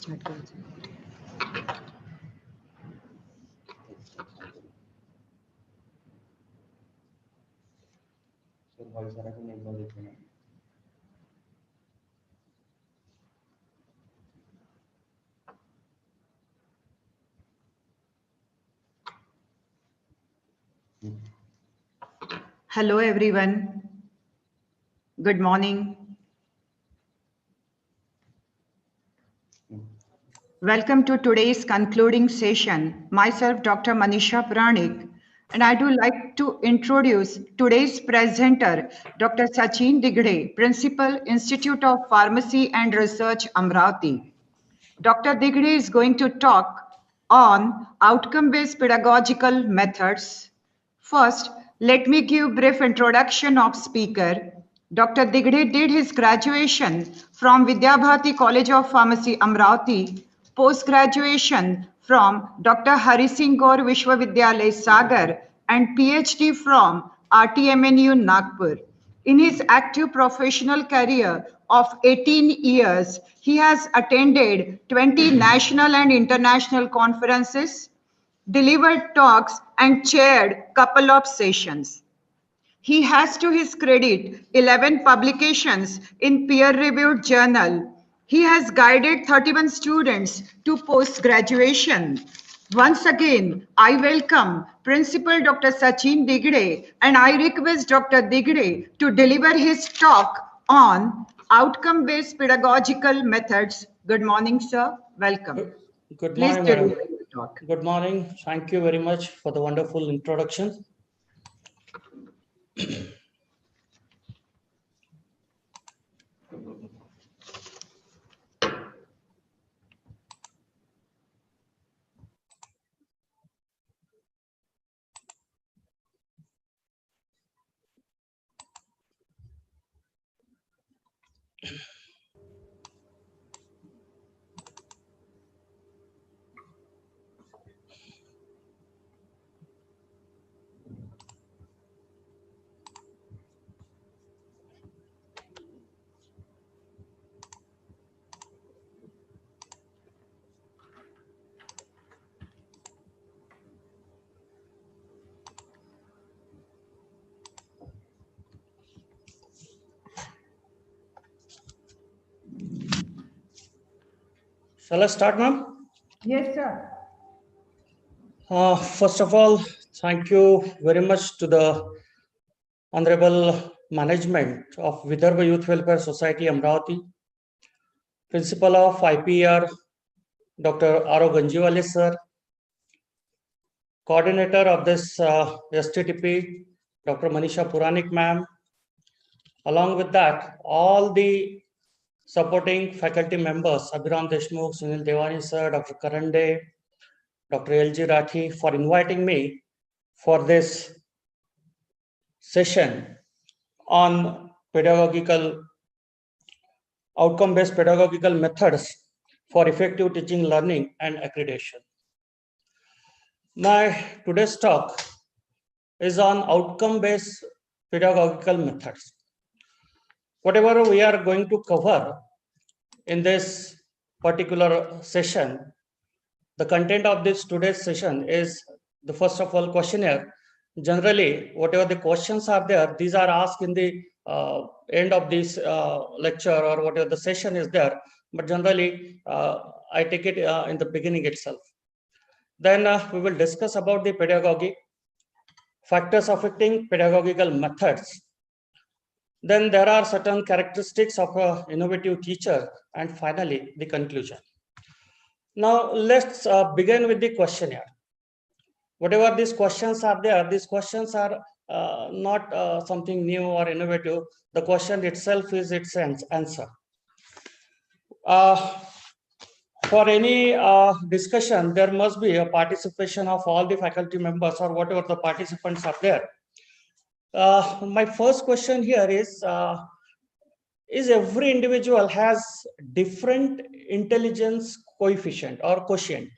Start कर Hello everyone. Good morning. Welcome to today's concluding session. Myself, Dr. Manisha Pranik, and I do like to introduce today's presenter, Dr. Sachin Digde, Principal, Institute of Pharmacy and Research, Amravati. Dr. Digde is going to talk on outcome-based pedagogical methods. First, let me give brief introduction of speaker. Dr. Digde did his graduation from Vidyabharati College of Pharmacy, Amravati, post-graduation from Dr. Hari Singh Gaur Vishwavidyalay, Sagar, and PhD from RTMNU, Nagpur. In his active professional career of 18 years, he has attended 20 national and international conferences, delivered talks, and chaired couple of sessions. He has to his credit 11 publications in peer-reviewed journal. He has guided 31 students to post-graduation. Once again, I welcome Principal Dr. Sachin Digde and I request Dr. Digde to deliver his talk on outcome-based pedagogical methods. Good morning, sir. Welcome. Good Please morning, deliver madam. your talk. Good morning. Thank you very much for the wonderful introduction. Shall I start, ma'am? Yes, sir. First of all, thank you very much to the Honorable Management of Vidarbha Youth Welfare Society, Amravati, Principal of IPR, Dr. R.O. Ganjiwale, sir, Coordinator of this STTP, Dr. Manisha Puranik, ma'am. Along with that, all the supporting faculty members, Abhiram Deshmukh, Sunil Devani, sir, Dr. Karande, Dr. L.G. Rathi, for inviting me for this session on outcome-based pedagogical methods for effective teaching, learning, and accreditation. My today's talk is on outcome-based pedagogical methods. Whatever we are going to cover in this particular session, the content of this today's session is the first of all questionnaire. Generally, whatever the questions are there, these are asked in the end of this lecture or whatever the session is there. But generally, I take it in the beginning itself. Then we will discuss about the pedagogy, factors affecting pedagogical methods. Then there are certain characteristics of an innovative teacher, and finally, the conclusion. Now, let's begin with the questionnaire. Whatever these questions are there, these questions are not something new or innovative. The question itself is its answer. For any discussion, there must be a participation of all the faculty members or whatever the participants are there. My first question here is every individual has different intelligence coefficient or quotient?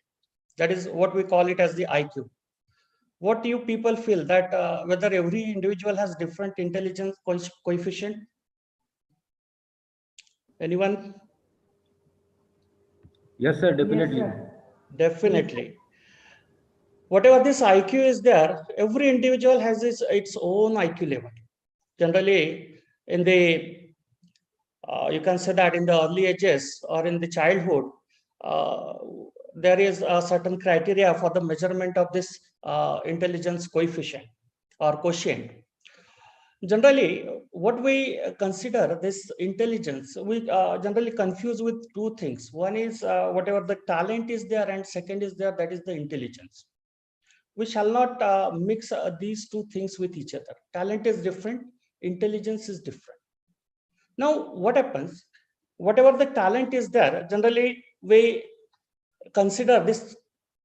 That is what we call it as the IQ. What do you people feel that whether every individual has different intelligence coefficient? Anyone? Yes, sir, definitely. Yes, sir. Definitely. Whatever this IQ is there, every individual has its own IQ level. Generally, in the you can say that in the early ages or in the childhood, uh, there is a certain criteria for the measurement of this intelligence coefficient or quotient. Generally, what we consider this intelligence, we generally confuse with two things. One is whatever the talent is there, and second is there, that is the intelligence. We shall not mix these two things with each other. Talent is different, intelligence is different. Now, what happens? Whatever the talent is there, generally we consider this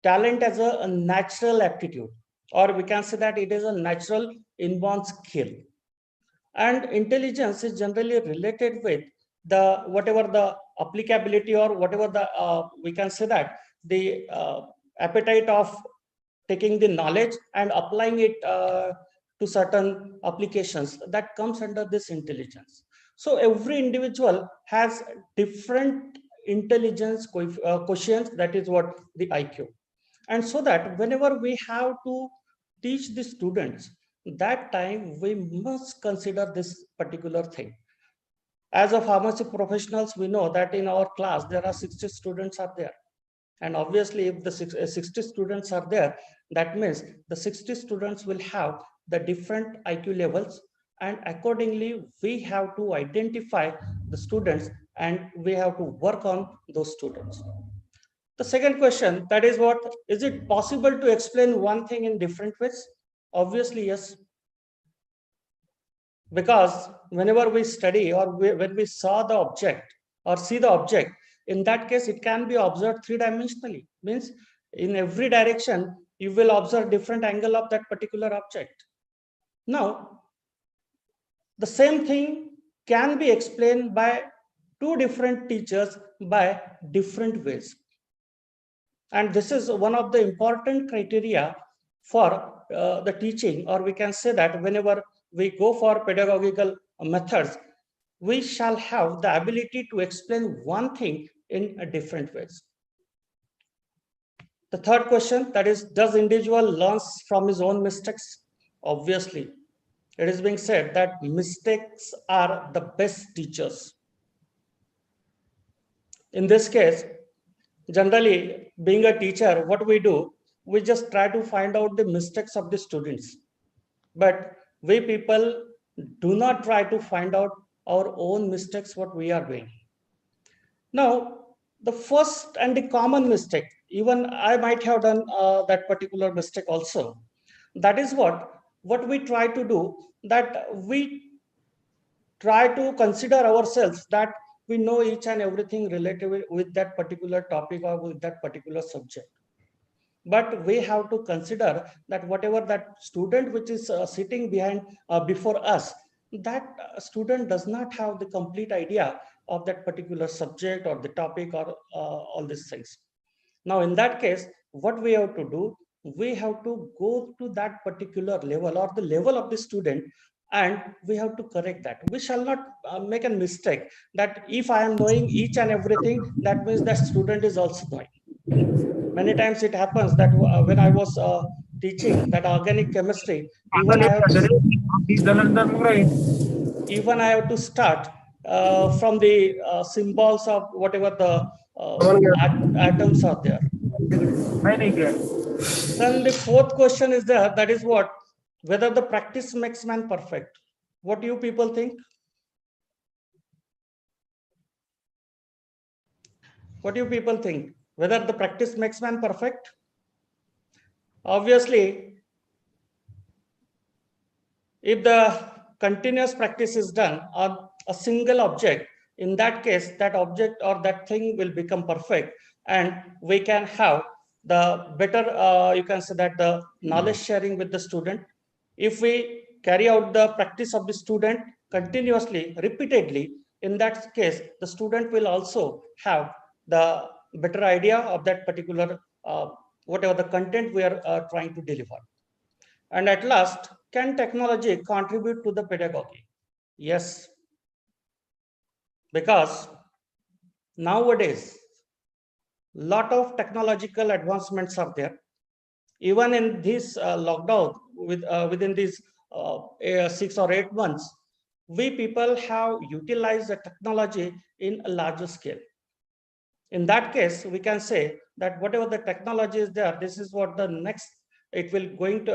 talent as a natural aptitude, or we can say that it is a natural inborn skill. And intelligence is generally related with the whatever the applicability or whatever the we can say that the appetite of taking the knowledge and applying it to certain applications that comes under this intelligence. So every individual has different intelligence quotients, that is what the IQ. And so that whenever we have to teach the students, that time we must consider this particular thing. As a pharmacy professionals, we know that in our class there are 60 students are there, and obviously if the 60 students are there, that means the 60 students will have the different IQ levels, and accordingly we have to identify the students and we have to work on those students. The second question, that is what, is it possible to explain one thing in different ways? Obviously, yes. Because whenever we study or when we saw the object or see the object, in that case, it can be observed three-dimensionally. Means in every direction, you will observe different angle of that particular object. Now, the same thing can be explained by two different teachers by different ways. And this is one of the important criteria for the teaching, or we can say that whenever we go for pedagogical methods, we shall have the ability to explain one thing in a different ways. The third question, that is, does individual learns from his own mistakes? Obviously, it is being said that mistakes are the best teachers. In this case, generally, being a teacher, what we do, we just try to find out the mistakes of the students. But we people do not try to find out our own mistakes, what we are doing. Now, the first and the common mistake, even I might have done that particular mistake also. That is what we try to do, that we try to consider ourselves that we know each and everything related with that particular topic or with that particular subject. But we have to consider that whatever that student which is sitting behind before us, that student does not have the complete idea of that particular subject or the topic or all these things. Now, in that case, what we have to do, we have to go to that particular level or the level of the student, and we have to correct that. We shall not make a mistake that if I am knowing each and everything, that means that student is also knowing. Many times it happens that when I was teaching that organic chemistry, even I have to start from the symbols of whatever the atoms are there. Then the fourth question is there, that is what, whether the practice makes man perfect. What do you people think? What do you people think? Whether the practice makes man perfect? Obviously, if the continuous practice is done on a single object, in that case, that object or that thing will become perfect, and we can have the better, you can say that the knowledge sharing with the student. If we carry out the practice of the student continuously, repeatedly, in that case, the student will also have the better idea of that particular, whatever the content we are trying to deliver. And at last, can technology contribute to the pedagogy? Yes, because nowadays lot of technological advancements are there. Even in this lockdown, within these 6 or 8 months, we people have utilized the technology in a larger scale. In that case, we can say that whatever the technology is there, this is what the next it will going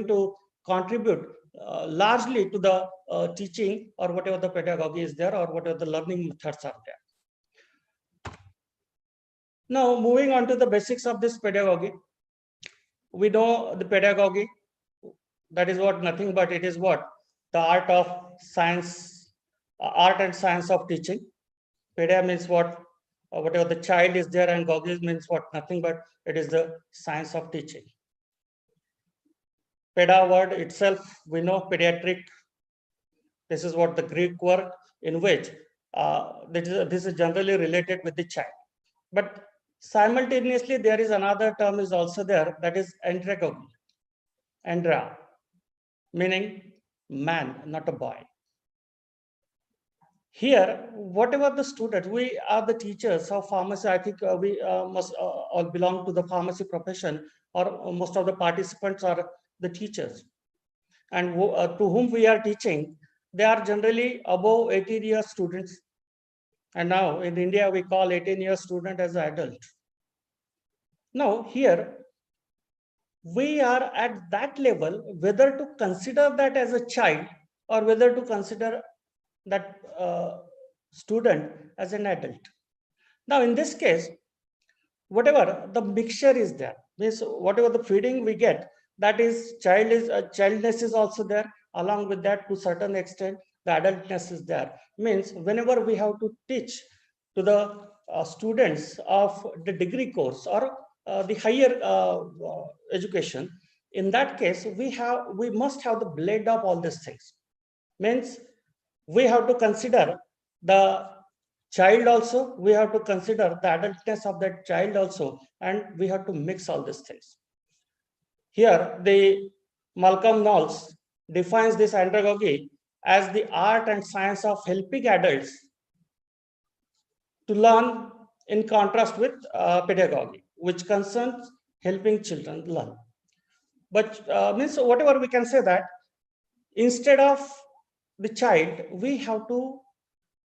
to contribute largely to the teaching, or whatever the pedagogy is there, or whatever the learning methods are there. Now, moving on to the basics of this pedagogy, we know the pedagogy, that is what nothing but it is what the art and science of teaching. Peda means what whatever the child is there, and goggles means what nothing but it is the science of teaching. Peda word itself, we know pediatric. This is what the Greek word in which this is generally related with the child. But simultaneously, there is another term is also there, that is andragogy. Andra, meaning man, not a boy. Here, whatever the students, we are the teachers of pharmacy. I think we must all belong to the pharmacy profession, or most of the participants are the teachers. And to whom we are teaching, they are generally above 18-year students. And now in India, we call 18-year student as an adult. Now here, we are at that level, whether to consider that as a child or whether to consider that student as an adult. Now, in this case, whatever the mixture is there, means whatever the feeding we get, that is childness is also there. Along with that, to certain extent, the adultness is there. Means whenever we have to teach to the students of the degree course or the higher education, in that case, we must have the blend of all these things. Means we have to consider the child also, we have to consider the adultness of that child also, and we have to mix all these things. Here, the Malcolm Knowles defines this andragogy as the art and science of helping adults to learn, in contrast with pedagogy, which concerns helping children learn. But means whatever we can say that instead of the child, we have to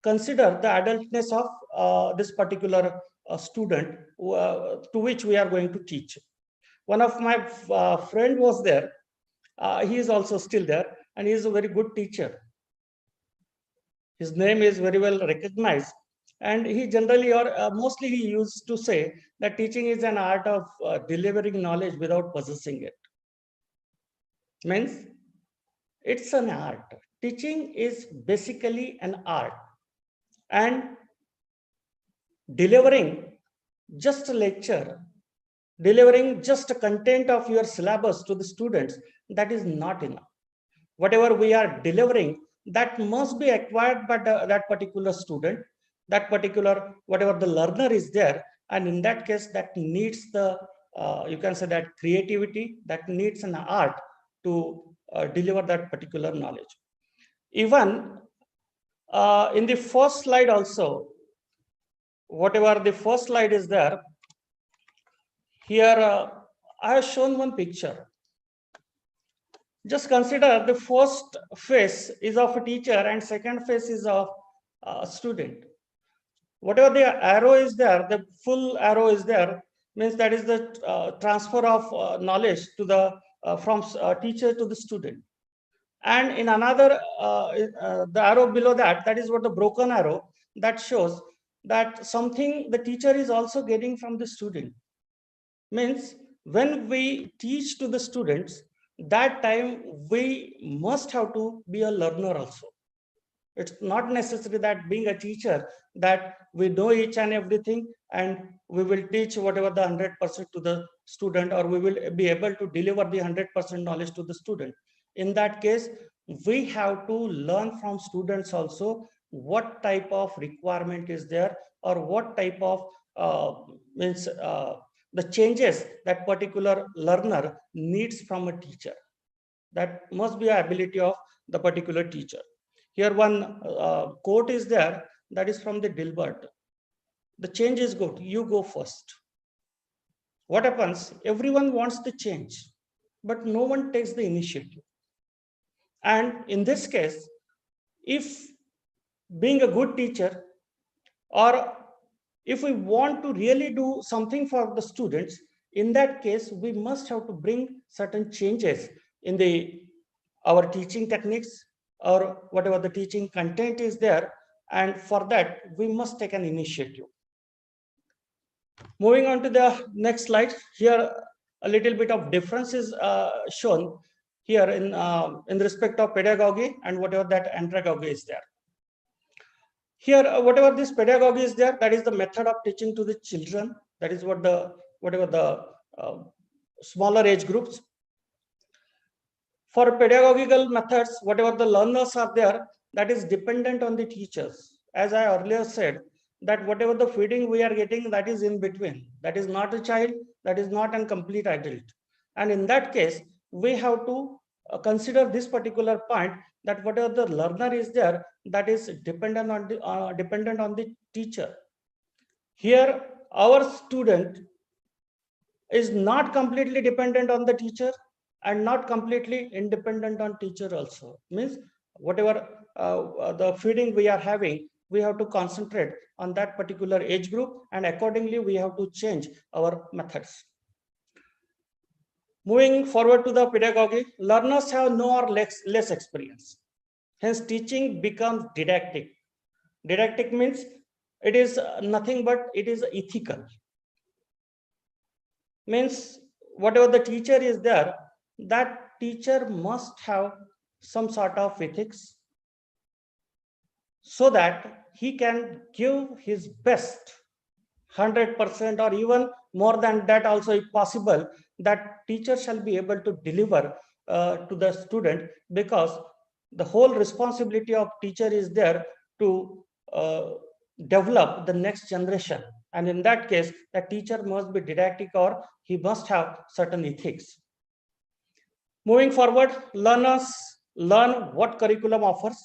consider the adultness of this particular student to which we are going to teach. One of my friend was there. He is also still there, and he is a very good teacher. His name is very well recognized, and he generally or mostly he used to say that teaching is an art of delivering knowledge without possessing it. Means it's an art. Teaching is basically an art, and delivering just a lecture, delivering just a content of your syllabus to the students, that is not enough. Whatever we are delivering, that must be acquired by that particular student, that particular whatever the learner is there, and in that case, that needs the you can say that creativity, that needs an art to deliver that particular knowledge. Even in the first slide also, whatever the first slide is there, here I have shown one picture. Just consider the first face is of a teacher and second face is of a student. Whatever the arrow is there, the full arrow is there, means that is the transfer of knowledge to the from teacher to the student. And in another, the arrow below that, that is what the broken arrow, that shows that something the teacher is also getting from the student. Means when we teach to the students, that time we must have to be a learner also. It's not necessary that being a teacher that we know each and everything and we will teach whatever the 100% to the student, or we will be able to deliver the 100% knowledge to the student. In that case, we have to learn from students also what type of requirement is there, or what type of the changes that particular learner needs from a teacher. That must be an ability of the particular teacher. Here one quote is there, that is from the Dilbert. the change is good, you go first. What happens? Everyone wants the change, but no one takes the initiative. And in this case, if being a good teacher, or if we want to really do something for the students, in that case, we must have to bring certain changes in our teaching techniques or whatever the teaching content is there. And for that, we must take an initiative. Moving on to the next slide, here a little bit of difference is shown here in respect of pedagogy and whatever that andragogy is there. Here, whatever this pedagogy is there, that is the method of teaching to the children. That is what whatever the smaller age groups. For pedagogical methods, whatever the learners are there, that is dependent on the teachers. As I earlier said, that whatever the feeding we are getting, that is in between. That is not a child, that is not a complete adult. And in that case, we have to consider this particular point, that whatever the learner is there, that is dependent on the teacher. Here, our student is not completely dependent on the teacher and not completely independent on teacher also. Means whatever the feeding we are having, we have to concentrate on that particular age group, and accordingly we have to change our methods. Moving forward to the pedagogy, learners have no or less experience. Hence, teaching becomes didactic. Didactic means it is nothing but it is ethical. Means whatever the teacher is there, that teacher must have some sort of ethics so that he can give his best 100% or even more than that also if possible, that teacher shall be able to deliver to the student, because the whole responsibility of teacher is there to develop the next generation. And in that case, the teacher must be didactic or he must have certain ethics. Moving forward, learners learn what curriculum offers.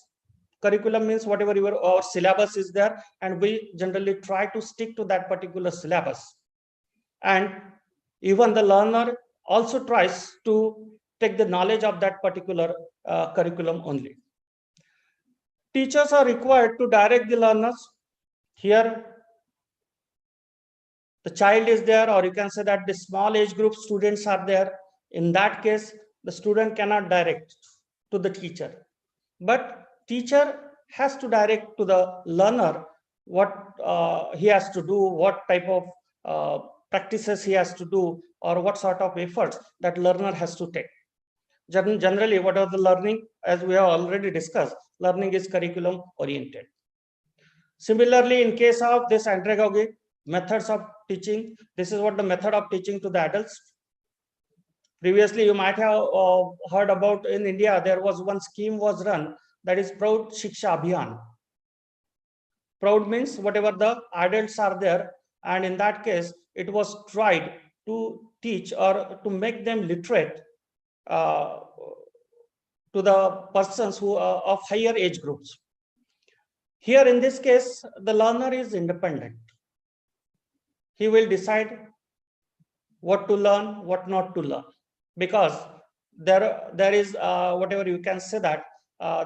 Curriculum means whatever our syllabus is there, and we generally try to stick to that particular syllabus. And even the learner also tries to take the knowledge of that particular curriculum only. Teachers are required to direct the learners. Here, the child is there, or you can say that the small age group students are there. In that case, the student cannot direct to the teacher, but teacher has to direct to the learner what he has to do, what type of practices he has to do, or what sort of efforts that learner has to take. Generally, what are the learning, as we have already discussed, learning is curriculum oriented. Similarly, in case of this andragogy, methods of teaching, this is what the method of teaching to the adults. Previously, you might have heard about in India, there was one scheme was run, that is Proud Shiksha Abhiyan. Proud means whatever the adults are there, and in that case, it was tried to teach or to make them literate to the persons who are of higher age groups. Here in this case, the learner is independent. He will decide what to learn, what not to learn, because there is whatever you can say that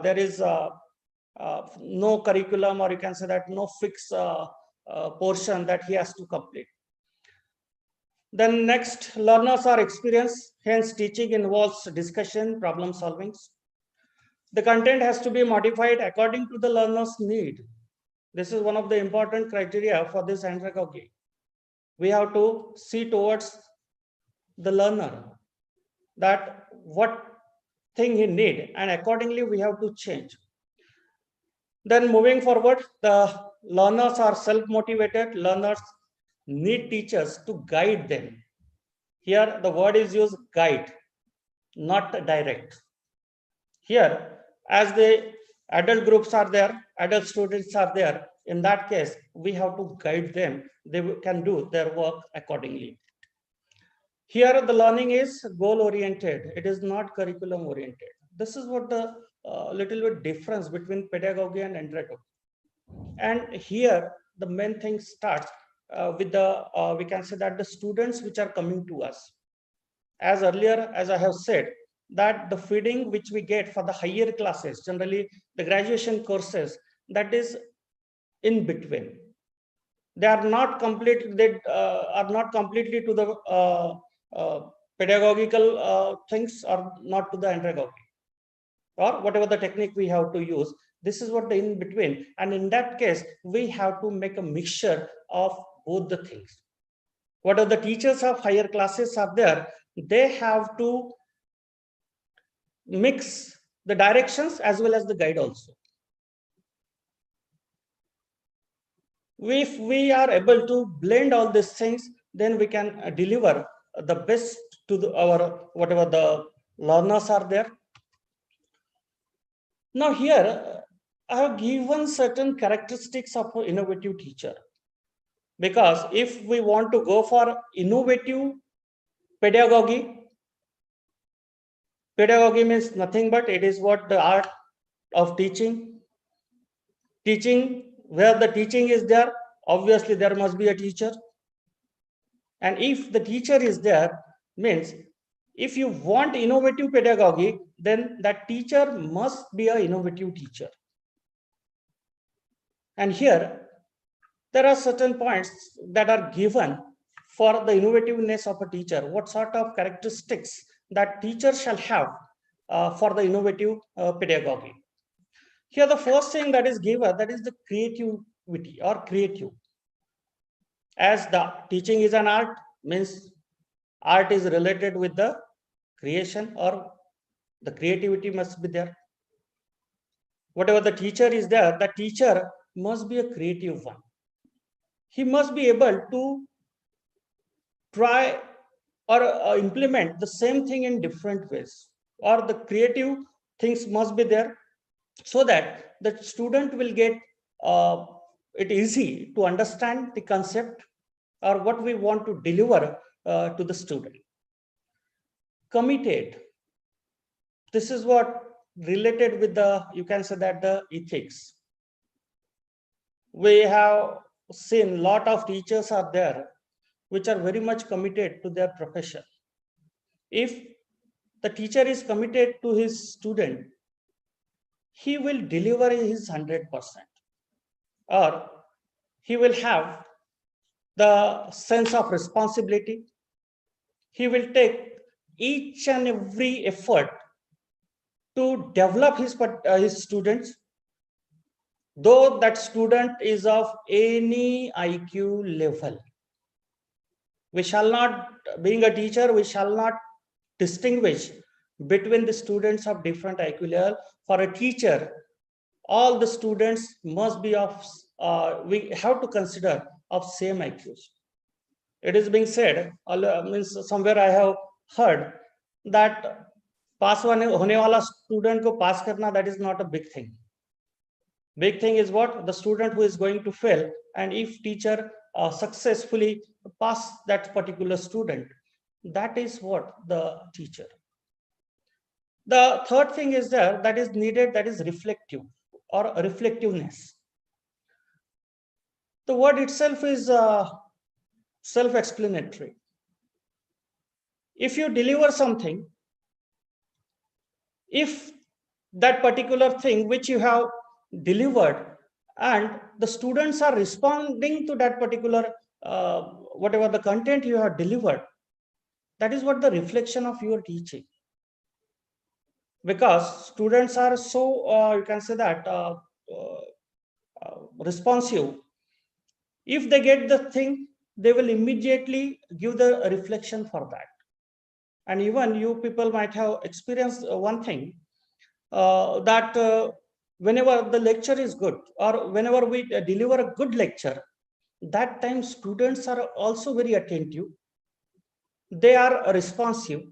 there is no curriculum, or you can say that no fixed portion that he has to complete. Then next, learners are experienced, hence teaching involves discussion, problem solving. The content has to be modified according to the learner's need. This is one of the important criteria for this andragogy. We have to see towards the learner, that what thing he need, and accordingly we have to change. Then moving forward, the learners are self-motivated. Learners need teachers to guide them. Here the word is used, guide, not direct. Here, as the adult groups are there, adult students are there, in that case, we have to guide them. They can do their work accordingly. Here, the learning is goal-oriented. It is not curriculum-oriented. This is what the little bit difference between pedagogy and andragogy. And here, the main thing starts with the, we can say that the students which are coming to us. As earlier, as I have said, that the feeding which we get for the higher classes, generally the graduation courses, that is in between. They are not complete. They are not completely to the pedagogical things, or not to the andragogy, or whatever the technique we have to use. This is what the in between, and in that case, we have to make a mixture of both the things. Whatever the teachers of higher classes are there, they have to mix the directions as well as the guide also. If we are able to blend all these things, then we can deliver the best to our whatever the learners are there. Now here, I have given certain characteristics of an innovative teacher. Because if we want to go for innovative pedagogy, pedagogy means nothing but it is what the art of teaching. Teaching, where the teaching is there, obviously there must be a teacher. And if the teacher is there, means if you want innovative pedagogy, then that teacher must be an innovative teacher. And here, there are certain points that are given for the innovativeness of a teacher. What sort of characteristics that teacher shall have for the innovative pedagogy. Here, the first thing that is given, that is the creativity or creative. As the teaching is an art, means art is related with the creation, or the creativity must be there. Whatever the teacher is there, the teacher must be a creative one. He must be able to try or implement the same thing in different ways, or the creative things must be there, so that the student will get it easy to understand the concept or what we want to deliver to the student. Committed. This is what related with the, you can say that the ethics. We have seen a lot of teachers are there which are very much committed to their profession. If the teacher is committed to his student, he will deliver his 100%, or he will have the sense of responsibility. He will take each and every effort to develop his students, though that student is of any IQ level. We shall not, being a teacher, we shall not distinguish between the students of different IQ level. For a teacher, all the students must be of, we have to consider of same IQs. It is being said, means somewhere I have heard that pass hone wala student ko pass karna, that is not a big thing. Big thing is what? The student who is going to fail, and if teacher successfully pass that particular student, that is what the teacher. The third thing is there that is needed, that is reflective or reflectiveness. The word itself is self-explanatory. If you deliver something, if that particular thing which you have delivered and the students are responding to that particular whatever the content you have delivered, that is what the reflection of your teaching. Because students are so you can say that responsive. If they get the thing, they will immediately give the reflection for that. And even you people might have experienced one thing, that whenever the lecture is good, or whenever we deliver a good lecture, that time students are also very attentive. They are responsive,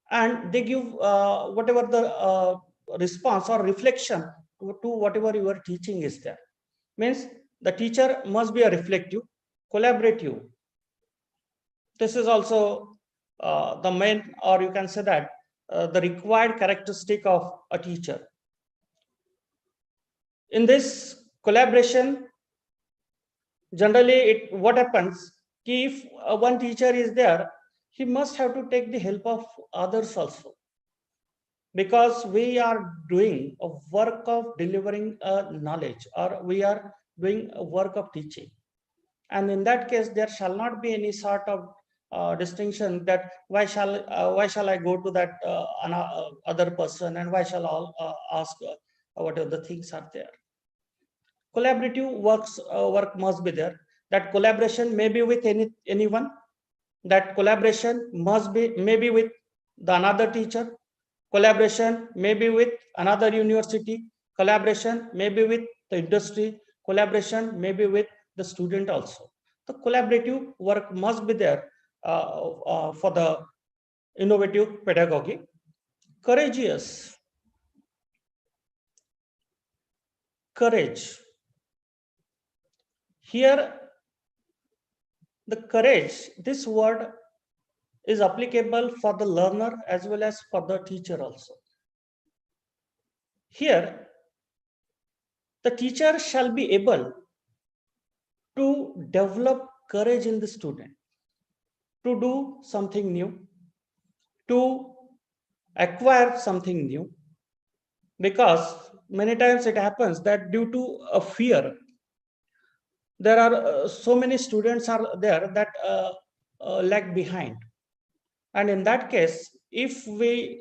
and they give whatever the response or reflection to whatever your teaching is there. Means the teacher must be a reflective, collaborative. This is also the main, or you can say that the required characteristic of a teacher. In this collaboration, Generally, what happens, if one teacher is there, he must have to take the help of others also, because we are doing a work of delivering knowledge, or we are doing a work of teaching. And in that case, there shall not be any sort of distinction that why shall I go to that other person, and why shall I ask whatever the things are there. Collaborative work must be there. That collaboration may be with anyone. That collaboration must be maybe with the another teacher. Collaboration may be with another university. Collaboration may be with the industry. Collaboration may be with the student also. The collaborative work must be there for the innovative pedagogy. Courageous. Courage. Here, the courage, this word is applicable for the learner as well as for the teacher also. Here, the teacher shall be able to develop courage in the student, to do something new, to acquire something new, because many times it happens that due to a fear, there are so many students are there that lag behind. And in that case, if a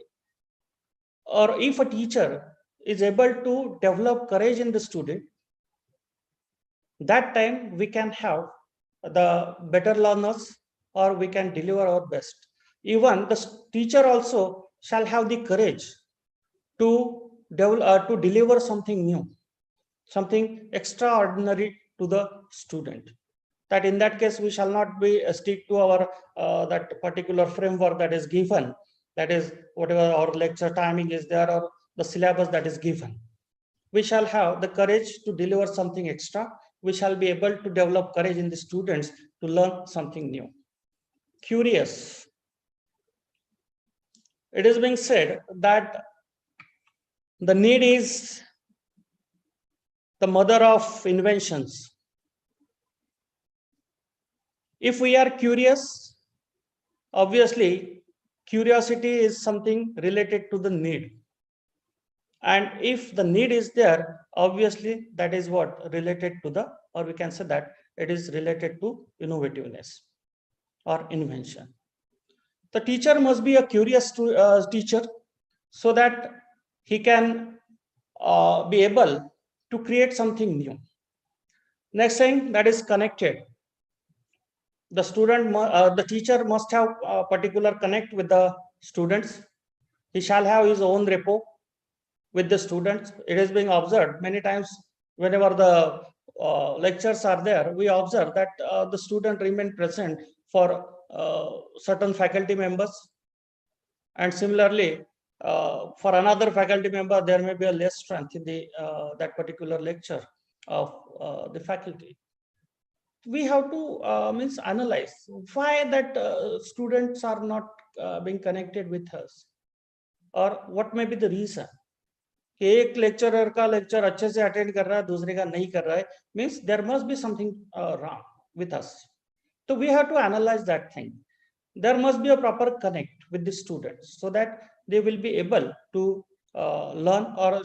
teacher is able to develop courage in the student, that time we can have the better learners, or we can deliver our best. Even the teacher also shall have the courage to deliver something new, something extraordinary to the student. That in that case, we shall not be stick to our that particular framework that is given, that is whatever our lecture timing is there, or the syllabus that is given. We shall have the courage to deliver something extra. We shall be able to develop courage in the students to learn something new. Curious. It is being said that the need is the mother of inventions. If we are curious, obviously, curiosity is something related to the need. And if the need is there, obviously, that is what related to the, or we can say that it is related to innovativeness or invention. The teacher must be a curious teacher, so that he can be able to create something new. Next thing, that is connected. The teacher must have a particular connect with the students. He shall have his own repo with the students. It is being observed many times whenever the lectures are there, we observe that the student remain present for certain faculty members, and similarly for another faculty member there may be a less strength in the that particular lecture of the faculty. We have to analyze why that students are not being connected with us, or what may be the reason. एक lecturer का lecture अच्छे से attend कर रहा है, दूसरे का नहीं कर रहा है, means there must be something wrong with us. So we have to analyze that thing. There must be a proper connect with the students, so that they will be able to learn, or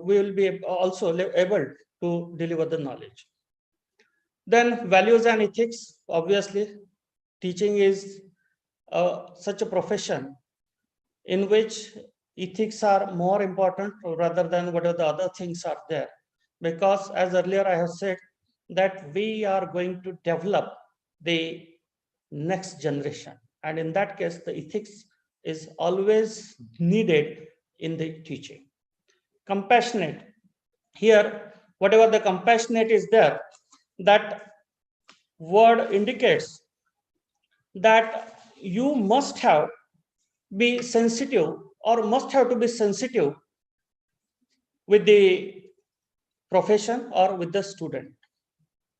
we will be also able to deliver the knowledge. Then values and ethics. Obviously, teaching is such a profession in which ethics are more important rather than whatever the other things are there. Because as earlier I have said, that we are going to develop the next generation. And in that case, the ethics is always needed in the teaching. Compassionate. Here, whatever the compassionate is there, that word indicates that you must have be sensitive, or must have to be sensitive with the profession or with the student,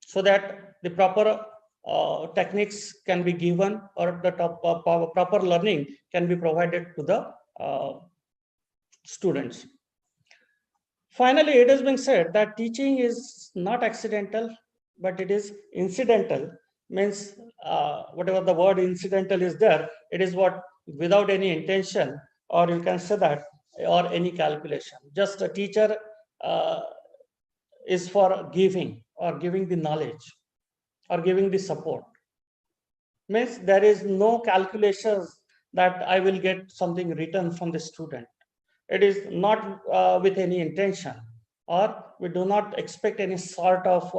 so that the proper techniques can be given, or the proper learning can be provided to the students. Finally, it has been said that teaching is not accidental, but it is incidental, means whatever the word incidental is there, it is what without any intention, or you can say that, or any calculation. Just a teacher is for giving or giving the knowledge or giving the support. Means there is no calculations that I will get something written from the student. It is not with any intention, or we do not expect any sort of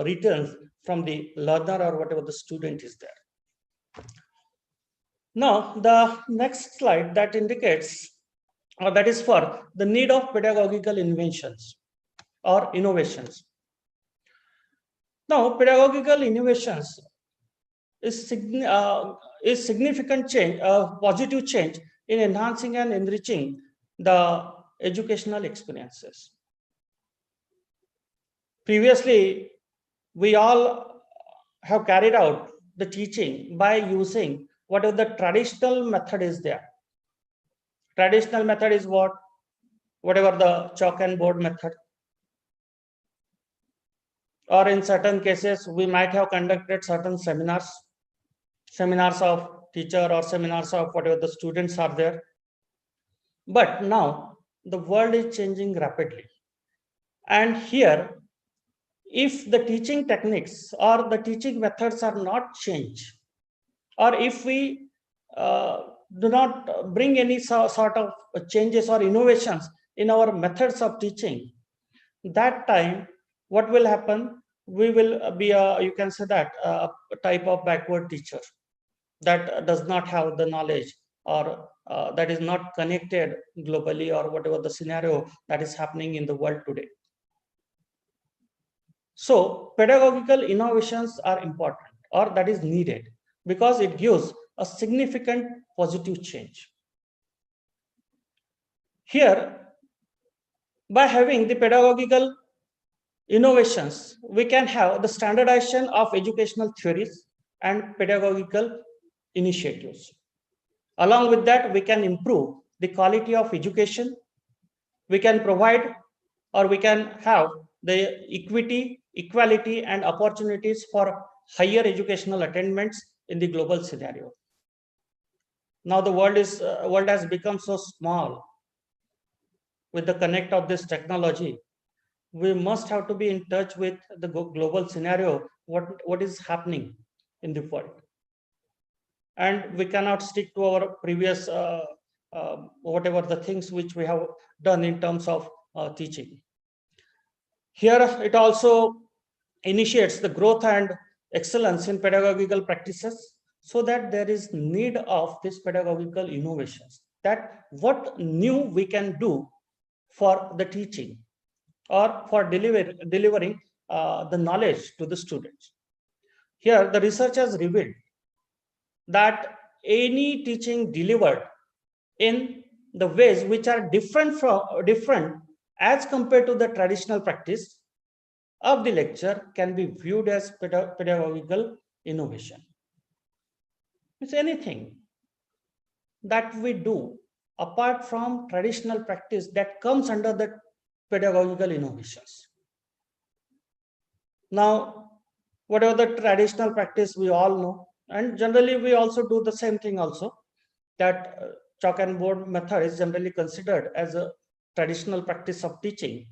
returns from the learner or whatever the student is there. Now, the next slide that indicates, or that is for the need of pedagogical inventions or innovations. Now, pedagogical innovations is significant change, positive change in enhancing and enriching the educational experiences. Previously, we all have carried out the teaching by using whatever the traditional method is there. Traditional method is what? Whatever the chalk and board method. Or in certain cases, we might have conducted certain seminars of teacher or seminars of whatever the students are there. But now the world is changing rapidly. And here, if the teaching techniques or the teaching methods are not changed, or if we do not bring any sort of changes or innovations in our methods of teaching, that time what will happen? We will be you can say that a type of backward teacher that does not have the knowledge, or that is not connected globally, or whatever the scenario that is happening in the world today. So pedagogical innovations are important, or that is needed, because it gives a significant positive change. Here, by having the pedagogical innovations, we can have the standardization of educational theories and pedagogical initiatives. Along with that, we can improve the quality of education. We can provide, or we can have the equity, equality, and opportunities for higher educational attainments in the global scenario. Now the world has become so small. With the connect of this technology, we must have to be in touch with the global scenario, what is happening in the world. And we cannot stick to our previous whatever the things which we have done in terms of teaching. Here it also initiates the growth and excellence in pedagogical practices, so that there is need of this pedagogical innovations, that what new we can do for the teaching or for delivering the knowledge to the students. Here the research has revealed that any teaching delivered in the ways which are different as compared to the traditional practice of the lecture can be viewed as pedagogical innovation. It's anything that we do apart from traditional practice that comes under the pedagogical innovations. Now, whatever the traditional practice we all know, and generally we also do the same thing also, that chalk and board method is generally considered as a traditional practice of teaching.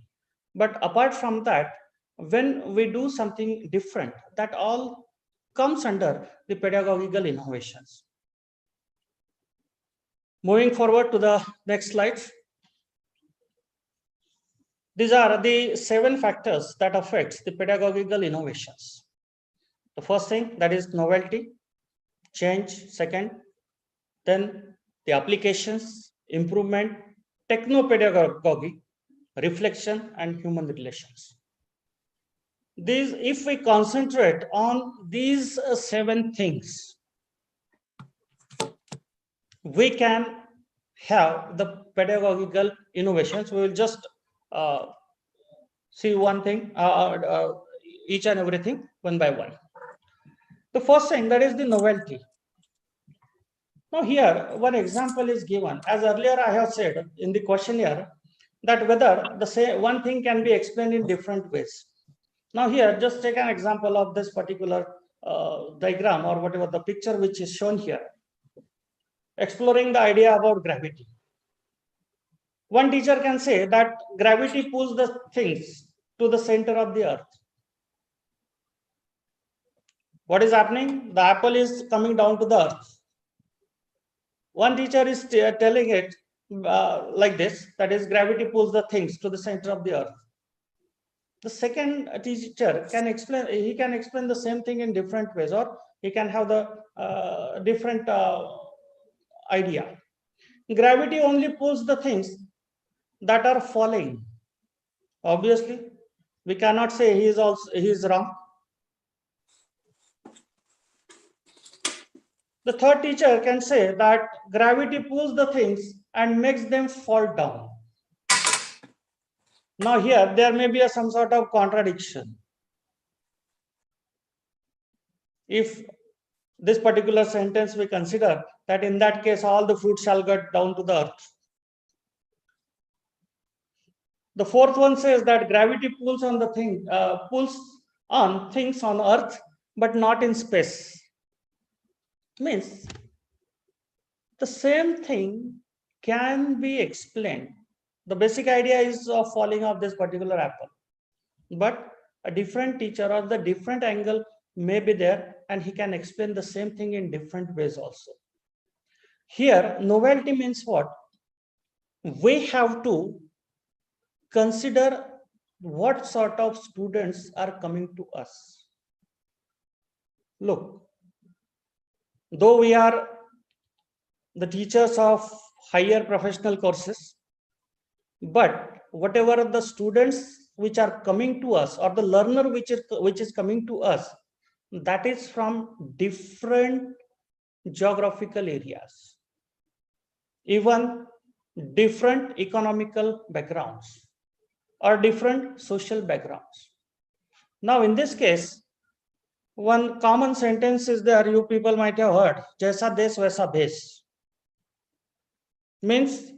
But apart from that, when we do something different, that all comes under the pedagogical innovations. Moving forward to the next slide. These are the 7 factors that affects the pedagogical innovations. The first thing, that is novelty, change, second, then the applications, improvement, techno-pedagogy, reflection, and human relations. These, if we concentrate on these 7 things, we can have the pedagogical innovations. We will just see one thing, each and everything one by one. The first thing, that is the novelty. Now here, one example is given. As earlier I have said in the questionnaire, that whether the one thing can be explained in different ways. Now here, just take an example of this particular diagram or whatever the picture which is shown here, exploring the idea about gravity. One teacher can say that gravity pulls the things to the center of the earth. What is happening? The apple is coming down to the earth. One teacher is telling it like this, that is, gravity pulls the things to the center of the earth. The second teacher can explain, he can explain the same thing in different ways, or he can have the different idea. Gravity only pulls the things that are falling. Obviously, we cannot say he is wrong. The third teacher can say that gravity pulls the things and makes them fall down. Now here, there may be some sort of contradiction. If this particular sentence we consider that in that case, all the fruit shall get down to the earth. The fourth one says that gravity pulls on the thing, pulls on things on earth, but not in space. Means the same thing can be explained. The basic idea is of falling of this particular apple, but a different teacher or the different angle may be there, and he can explain the same thing in different ways also. Here, novelty means what? We have to consider what sort of students are coming to us. Look, though we are the teachers of higher professional courses, but whatever the students which are coming to us, or the learner which is coming to us, that is from different geographical areas, even different economical backgrounds or different social backgrounds. Now in this case, one common sentence is there, you people might have heard, jaisa desh vaisa bhesh. Means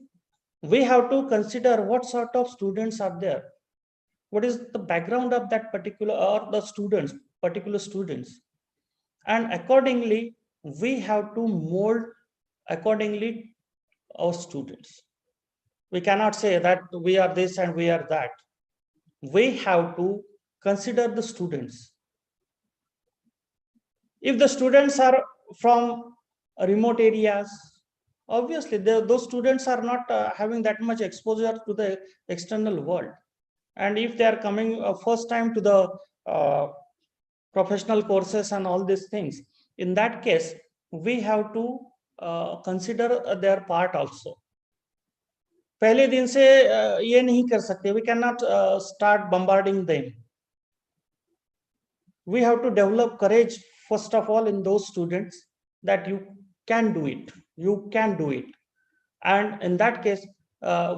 we have to consider what sort of students are there, what is the background of that particular, or the students, particular students, and accordingly we have to mold accordingly our students. We cannot say that we are this and we are that. We have to consider the students. If the students are from remote areas, obviously those students are not having that much exposure to the external world. And if they are coming first time to the professional courses and all these things, in that case, we have to consider their part also. पहले दिन से ये नहीं कर सकते, we cannot start bombarding them. We have to develop courage first of all in those students, that you can do it, and in that case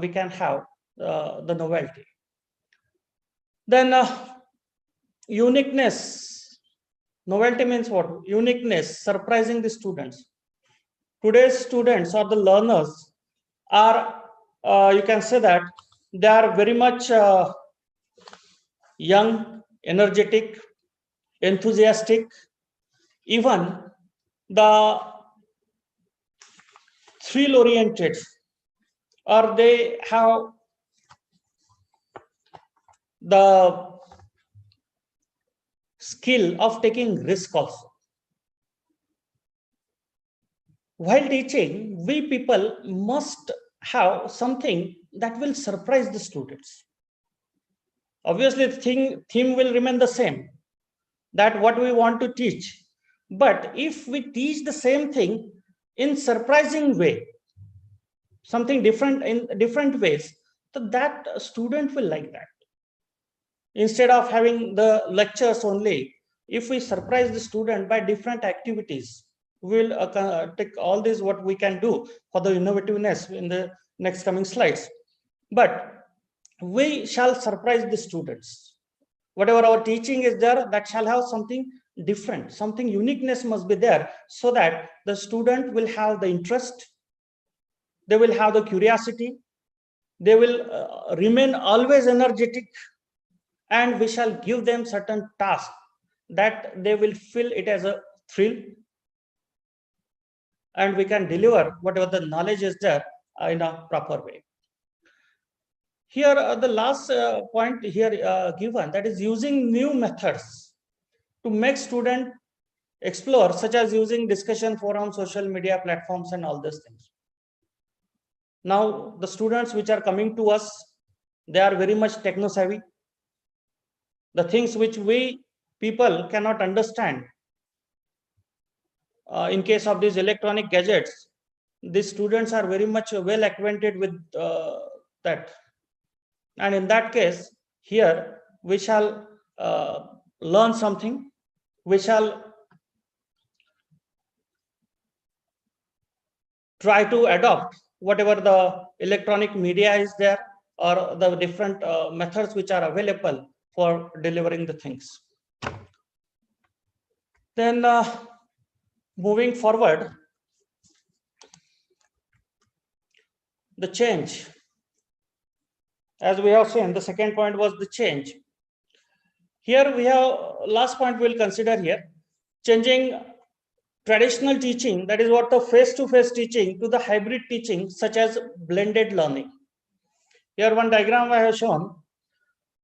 we can have the novelty. Then uniqueness. Novelty means what? Uniqueness, surprising the students. Today's students or the learners are, you can say that they are very much young, energetic, enthusiastic. Even the thrill oriented, or they have the skill of taking risk also. While teaching, we people must have something that will surprise the students. Obviously, the theme will remain the same, that what we want to teach. But if we teach the same thing in surprising way, something different in different ways, so that student will like that. Instead of having the lectures only, if we surprise the student by different activities, we'll take all this what we can do for the innovativeness in the next coming slides. But we shall surprise the students. Whatever our teaching is there, that shall have something different, something uniqueness must be there, so that the student will have the interest, they will have the curiosity, they will remain always energetic, and we shall give them certain tasks that they will feel it as a thrill, and we can deliver whatever the knowledge is there in a proper way. Here, the last point here given, that is using new methods to make student explore, such as using discussion forum, social media platforms, and all these things. Now, the students which are coming to us, they are very much techno savvy. The things which we people cannot understand, in case of these electronic gadgets, these students are very much well acquainted with that. And in that case, here we shall learn something. We shall try to adopt whatever the electronic media is there, or the different methods which are available for delivering the things. Then moving forward, the change. As we have seen, the second point was the change. Here we have, last point we'll consider here, changing traditional teaching, that is what the face-to-face teaching, to the hybrid teaching, such as blended learning. Here one diagram I have shown,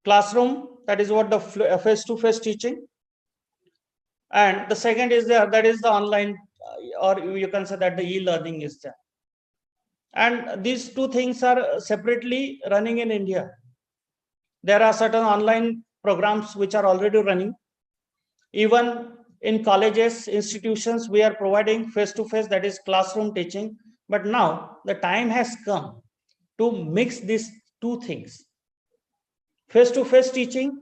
classroom, that is what the face-to-face teaching, and the second is there, that is the online, or you can say that the e-learning is there. And these two things are separately running in India. There are certain online programs which are already running. Even in colleges, institutions, we are providing face-to-face, that is classroom teaching. But now the time has come to mix these two things. Face-to-face teaching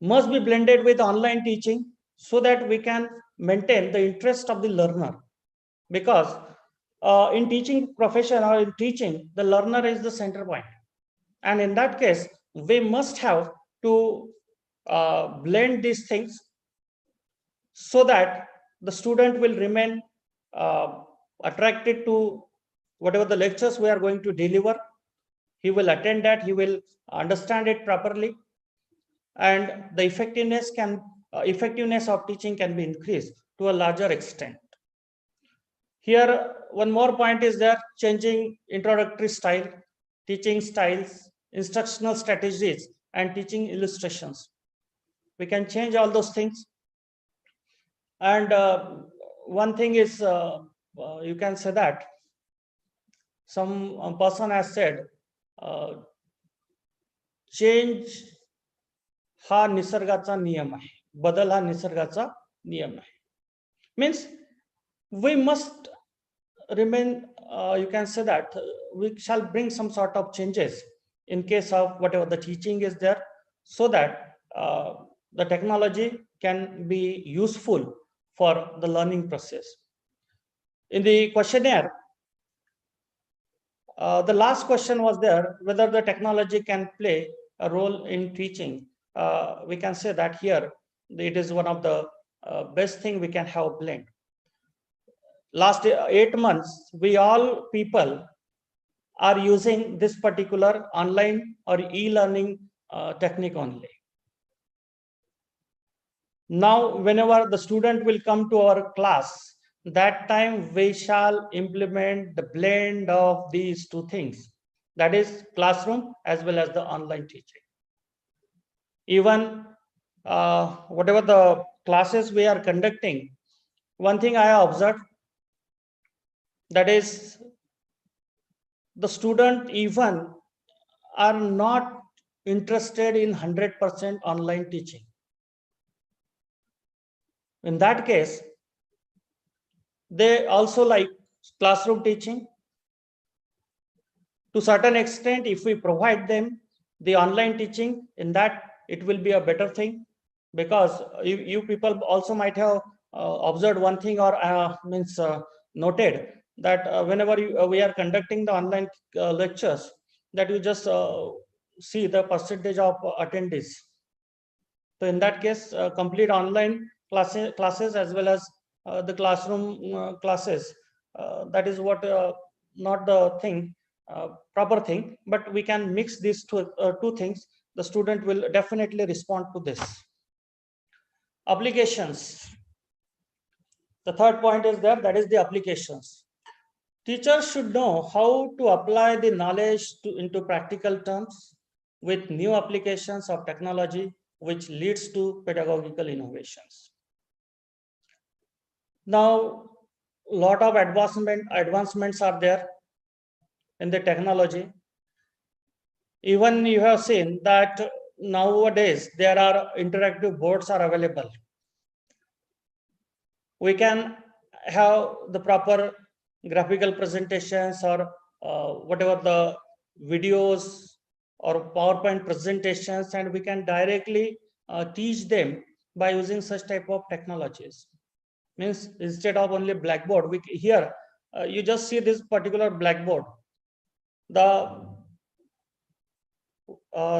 must be blended with online teaching, so that we can maintain the interest of the learner. Because in teaching profession, or in teaching, the learner is the center point. And in that case, we must have to blend these things, so that the student will remain attracted to whatever the lectures we are going to deliver. He will attend that, he will understand it properly, and the effectiveness of teaching can be increased to a larger extent. Here, one more point is there, changing introductory style, teaching styles, instructional strategies, and teaching illustrations. We can change all those things. And one thing is, you can say that some person has said, change हा निसर्गाचा नियम आहे, बदल हा निसर्गाचा नियम आहे. Means we must remain, you can say that we shall bring some sort of changes in case of whatever the teaching is there, so that the technology can be useful for the learning process. In the questionnaire, the last question was there, whether the technology can play a role in teaching. We can say that here it is one of the best thing we can have blend. Last 8 months, we all people are using this particular online or e-learning technique only. Now, whenever the student will come to our class, that time we shall implement the blend of these two things, that is classroom as well as the online teaching. Even whatever the classes we are conducting, one thing I have observed, that is the student even are not interested in 100% online teaching. In that case, they also like classroom teaching. To certain extent, if we provide them the online teaching, in that it will be a better thing, because you people also might have observed one thing, or noted that whenever we are conducting the online lectures, that you just see the percentage of attendees. So in that case, complete online classes as well as the classroom classes, that is what not the thing, proper thing, but we can mix these two things, the student will definitely respond to this. Applications. The third point is there, that is the applications. Teachers should know how to apply the knowledge into practical terms with new applications of technology, which leads to pedagogical innovations. Now, a lot of advancements are there in the technology. Even you have seen that nowadays there are interactive boards are available. We can have the proper graphical presentations or whatever the videos or PowerPoint presentations, and we can directly teach them by using such type of technologies. Means instead of only blackboard, we here you just see this particular blackboard. The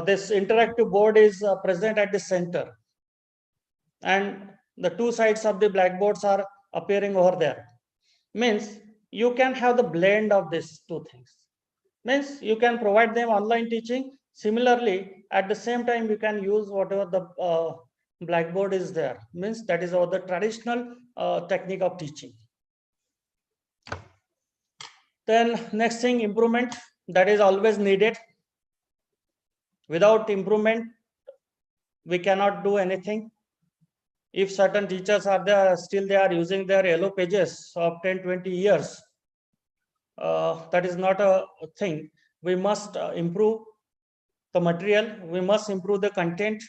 this interactive board is present at the center, and the two sides of the blackboards are appearing over there. Means you can have the blend of these two things. Means you can provide them online teaching. Similarly, at the same time, you can use whatever the blackboard is there. Means that is the traditional technique of teaching. Then next thing, improvement, that is always needed. Without improvement, we cannot do anything. If certain teachers are there, still they are using their yellow pages of 10-20 years, that is not a thing. We must improve the material, we must improve the content.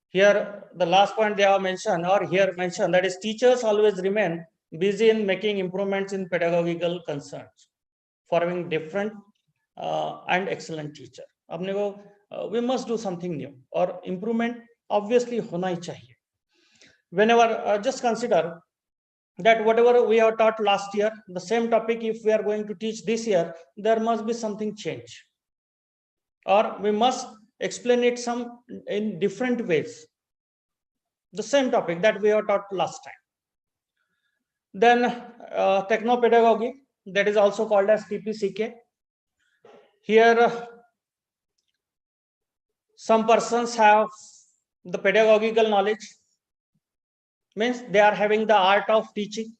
Here, the last point they have mentioned, or here mentioned, that is teachers always remain busy in making improvements in pedagogical concerns, forming different and excellent teacher. अपने को we must do something new, or improvement obviously होना ही चाहिए. Whenever just consider that whatever we have taught last year, the same topic, if we are going to teach this year, there must be something change, or we must explain it some in different ways, the same topic that we have taught last time. Then techno-pedagogy, that is also called as TPCK. Here some persons have the pedagogical knowledge, means they are having the art of teaching.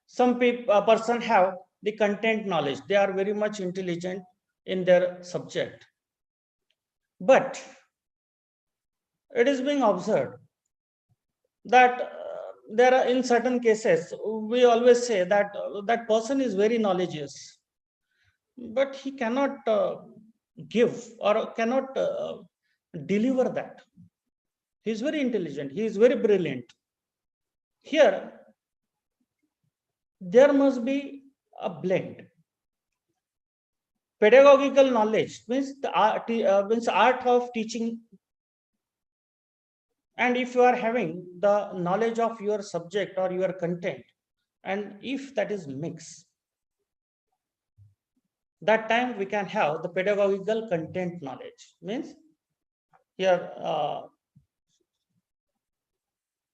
Some person have the content knowledge, they are very much intelligent in their subject. But it is being observed that there are, in certain cases, we always say that that person is very knowledgeous, but he cannot give or cannot deliver that. He is very intelligent, he is very brilliant. Here, there must be a blend. Pedagogical knowledge means the art of teaching, and if you are having the knowledge of your subject or your content, and if that is mixed, that time we can have the pedagogical content knowledge. Means here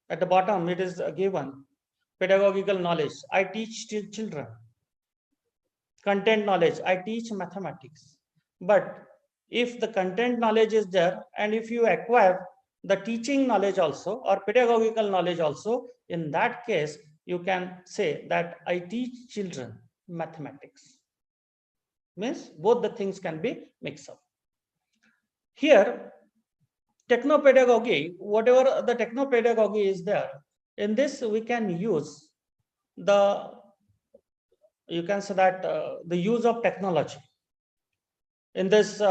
at the bottom it is given pedagogical knowledge, I teach children. Content knowledge, I teach mathematics. But if the content knowledge is there, and if you acquire the teaching knowledge also or pedagogical knowledge also, in that case you can say that I teach children mathematics. Means both the things can be mixed up. Here, techno-pedagogy, whatever the techno-pedagogy is there, in this we can use the, you can say that the use of technology. In this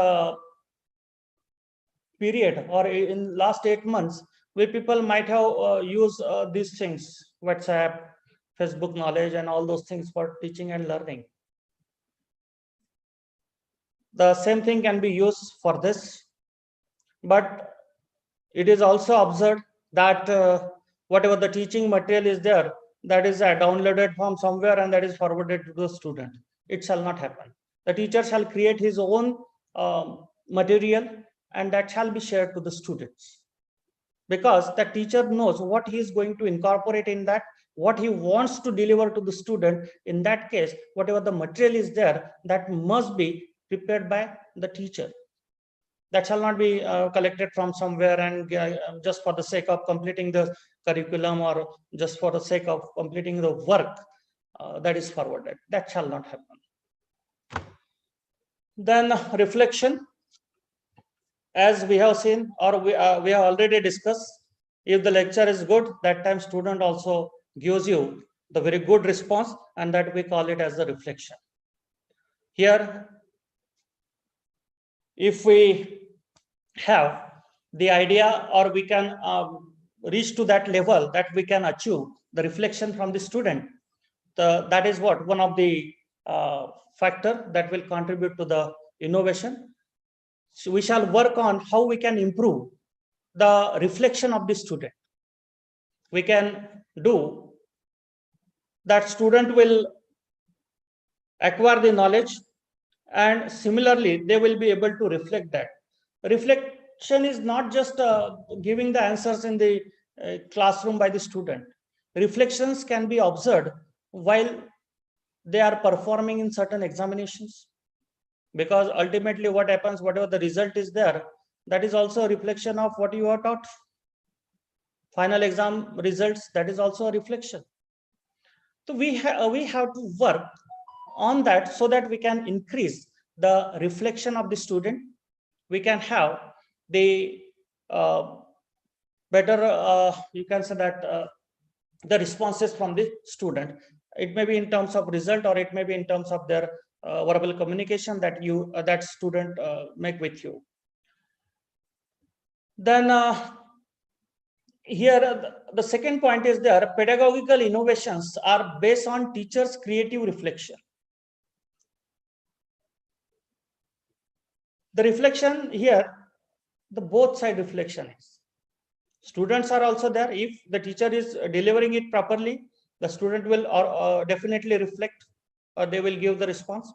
period or in last 8 months, we people might have used these things, WhatsApp, Facebook knowledge, and all those things for teaching and learning. The same thing can be used for this, but it is also observed that whatever the teaching material is there, that is downloaded from somewhere and that is forwarded to the student. It shall not happen. The teacher shall create his own material, and that shall be shared to the students, because the teacher knows what he is going to incorporate in that, what he wants to deliver to the student. In that case, whatever the material is there, that must be prepared by the teacher. That shall not be collected from somewhere and just for the sake of completing the curriculum or just for the sake of completing the work that is forwarded. That shall not happen. Then reflection, as we have seen or we have already discussed, if the lecture is good, that time student also gives you the very good response, and that we call it as the reflection. Here, if we have the idea or we can reach to that level that we can achieve the reflection from the student, that is what one of the factor that will contribute to the innovation. So we shall work on how we can improve the reflection of the student. We can do that student will acquire the knowledge, and similarly they will be able to reflect that. Reflection is not just giving the answers in the classroom by the student. Reflections can be observed while they are performing in certain examinations, because ultimately what happens, whatever the result is there, that is also a reflection of what you are taught. Final exam results, that is also a reflection. So we have to work on that so that we can increase the reflection of the student. We can have the better, you can say that the responses from the student. It may be in terms of result, or it may be in terms of their verbal communication that you that student make with you. Then here the second point is there, pedagogical innovations are based on teachers' creative reflection. The reflection here, the both side reflection is. Students are also there. If the teacher is delivering it properly, the student will definitely reflect, or they will give the response.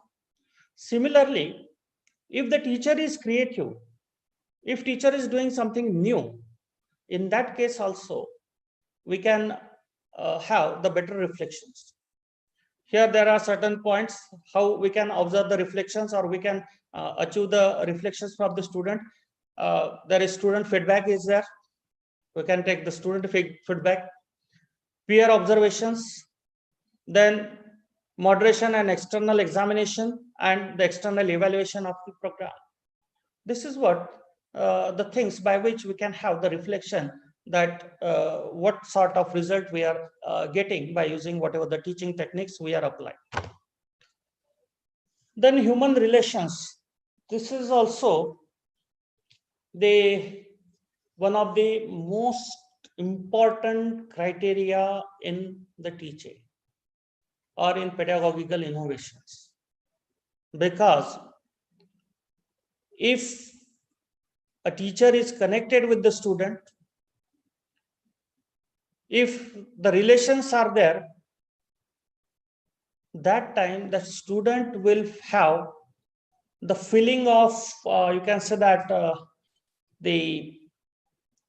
Similarly, if the teacher is creative, if teacher is doing something new, in that case also we can have the better reflections. Here there are certain points how we can observe the reflections, or we can achieve the reflections from the student. There is student feedback is there. We can take the student feedback, peer observations, then moderation and external examination, and the external evaluation of the program. This is what the things by which we can have the reflection that what sort of result we are getting by using whatever the teaching techniques we are applying. Then human relations. This is also the one of the most important criteria in the teaching or in pedagogical innovations, because if a teacher is connected with the student, if the relations are there, that time the student will have the feeling of you can say that the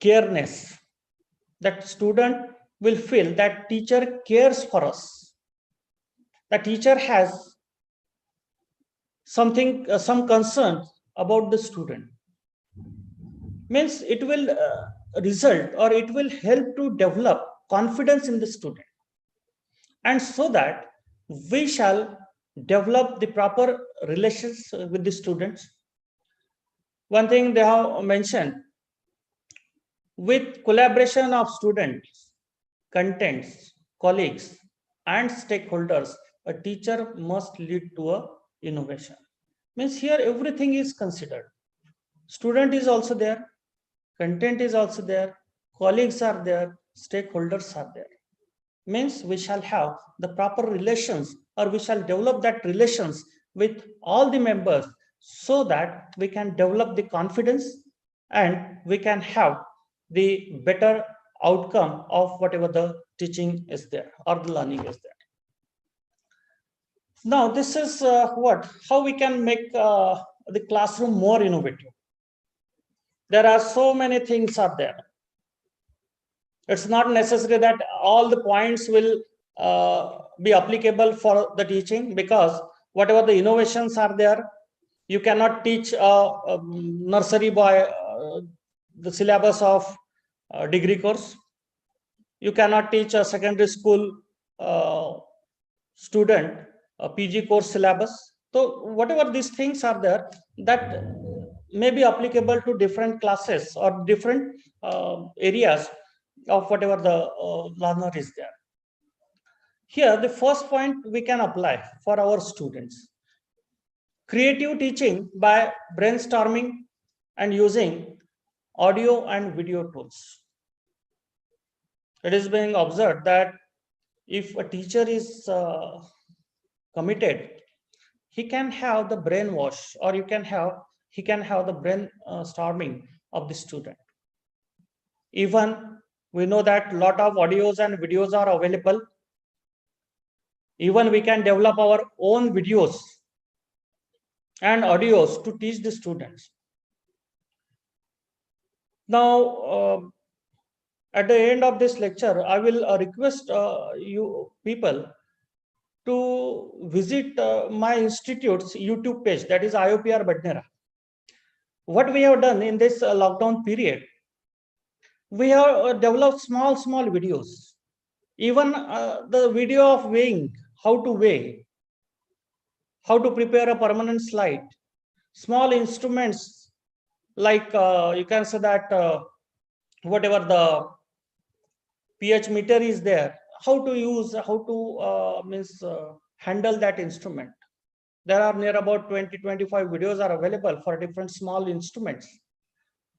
careness. That student will feel that teacher cares for us. The teacher has something, some concern about the student. Means it will result, or it will help to develop confidence in the student, and so that we shall develop the proper relations with the students. One thing they have mentioned, with collaboration of students, contents, colleagues, and stakeholders, a teacher must lead to a innovation. Means here everything is considered. Student is also there, content is also there, colleagues are there, stakeholders are there. Means we shall have the proper relations, or we shall develop that relations with all the members, so that we can develop the confidence and we can have the better outcome of whatever the teaching is there or the learning is there. Now this is how we can make the classroom more innovative. There are so many things are there. It's not necessary that all the points will be applicable for the teaching, because whatever the innovations are there, You cannot teach a nursery boy the syllabus of degree course. You cannot teach a secondary school student a PG course syllabus. So whatever these things are there, that may be applicable to different classes or different areas of whatever the learner is there. Here, the first point we can apply for our students. Creative teaching by brainstorming and using audio and video tools. It is being observed that if a teacher is committed, he can have the brainwash, or he can have the brainstorming of the student. Even we know that lot of audios and videos are available. Even we can develop our own videos and audios to teach the students. Now, at the end of this lecture, I will request you people to visit my institute's YouTube page, that is IOPR Badnera. What we have done in this lockdown period, we have developed small videos. Even the video of weighing, how to weigh, how to prepare a permanent slide, small instruments like you can say that whatever the pH meter is there, how to use, how to handle that instrument. There are near about 20-25 videos are available for different small instruments.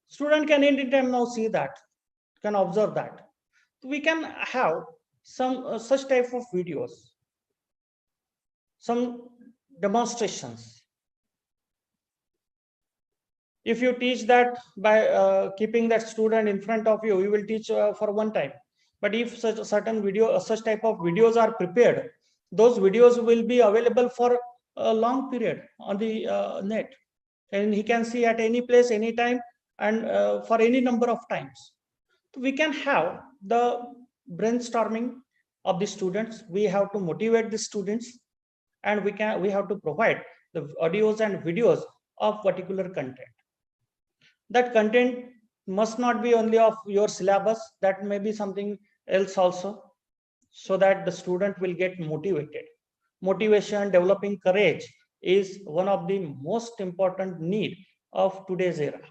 Student can anytime now see that, can observe that. We can have some such type of videos, some demonstrations. If you teach that by keeping that student in front of you, you will teach for one time. But if such a certain video, such type of videos are prepared, those videos will be available for a long period on the net, and he can see at any place, anytime, and for any number of times. We can have the brainstorming of the students. We have to motivate the students, and we have to provide the audios and videos of particular content. That content must not be only of your syllabus, that may be something else also, so that the student will get motivated. Motivation, developing courage is one of the most important need of today's era.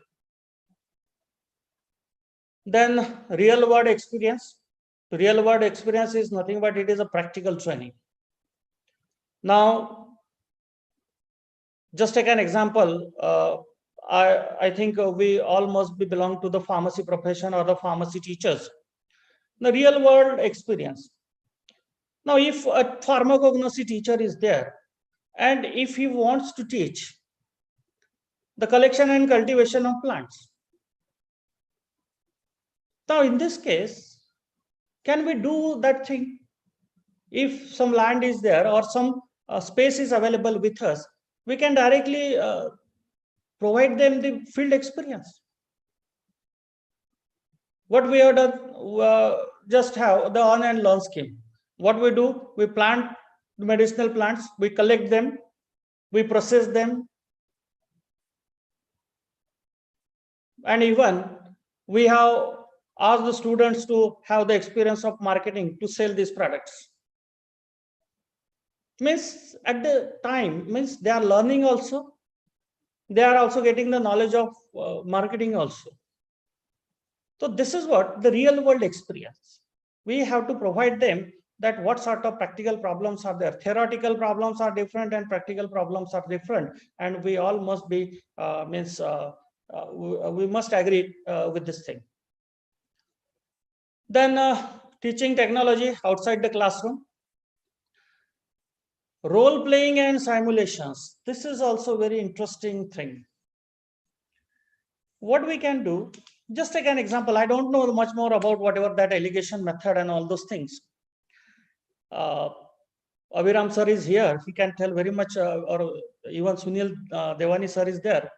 Then real world experience. Real world experience is nothing but it is a practical training. Now, just take an example. I think we all must be belong to the pharmacy profession or the pharmacy teachers. The real world experience. Now, if a pharmacognosy teacher is there, and if he wants to teach the collection and cultivation of plants, now in this case, can we do that thing? If some land is there or some space is available with us, we can directly provide them the field experience. What we have done, just have the on and learn scheme. What we do, we plant medicinal plants, we collect them, we process them, and even we have asked the students to have the experience of marketing to sell these products. Means at the time, means they are learning also, they are also getting the knowledge of marketing also. So this is what the real world experience. We have to provide them that what sort of practical problems are there. Theoretical problems are different and practical problems are different, and we all must be we must agree with this thing. Then teaching technology outside the classroom. Role playing and simulations. This is also a very interesting thing. What we can do, just take an example. I don't know much more about whatever that allegation method and all those things. Aviram sir is here. He can tell very much, or even Sunil Devani sir is there.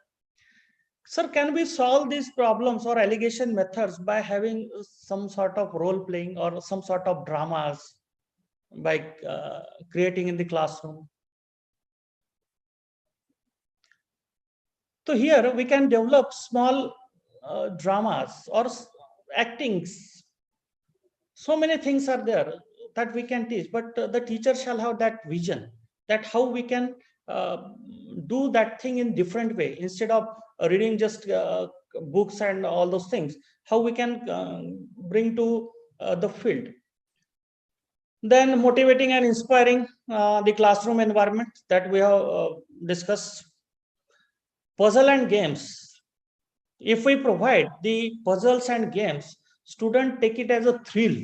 Sir, can we solve these problems or allegation methods by having some sort of role playing or some sort of dramas by creating in the classroom? So here we can develop small dramas or actings. So many things are there that we can teach, but the teacher shall have that vision, that how we can do that thing in different way, instead of reading just books and all those things, how we can bring to the field. Then motivating and inspiring the classroom environment that we have discussed. Puzzle and games. If we provide the puzzles and games, students take it as a thrill.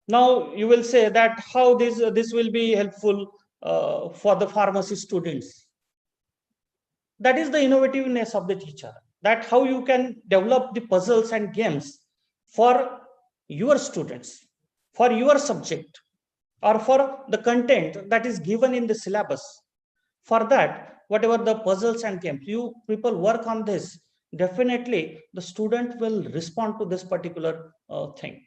Now you will say that how this will be helpful for the pharmacy students. That is the innovativeness of the teacher, that how you can develop the puzzles and games for your students, for your subject, or for the content that is given in the syllabus. For that, whatever the puzzles and games, you people work on this, definitely the student will respond to this particular thing.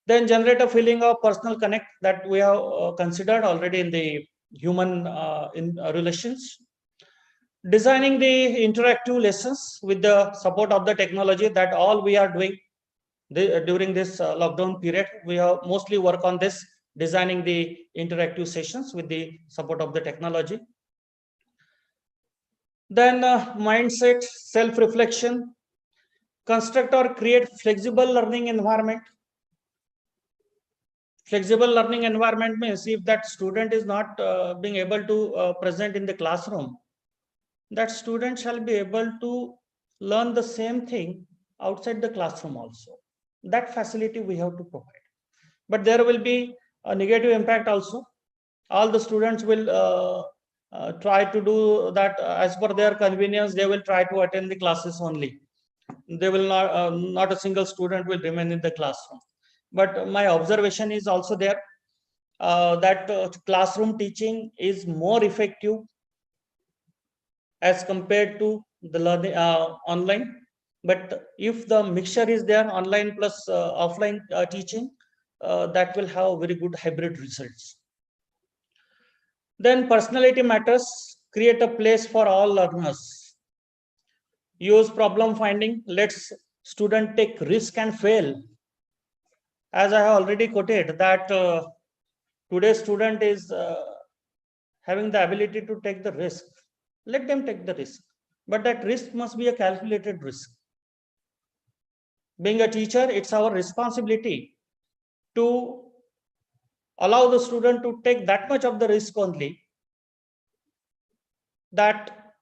Then generate a feeling of personal connect that we have considered already in the human relations. Designing the interactive lessons with the support of the technology, that all we are doing during this lockdown period. We have mostly work on this, designing the interactive sessions with the support of the technology. Then mindset, self-reflection, construct or create flexible learning environment. Flexible learning environment means if that student is not being able to present in the classroom, that student shall be able to learn the same thing outside the classroom also. That facility we have to provide. But there will be a negative impact also. All the students will try to do that as per their convenience. They will try to attend the classes only. They will not a single student will remain in the classroom. But my observation is also there that classroom teaching is more effective as compared to the learning online. But if the mixture is there, online plus offline teaching, that will have very good hybrid results. Then personality matters. Create a place for all learners. Use problem finding. Let's student take risk and fail. As I have already quoted that today's student is having the ability to take the risk. Let them take the risk, but that risk must be a calculated risk. Being a teacher, it's our responsibility to allow the student to take that much of the risk only, that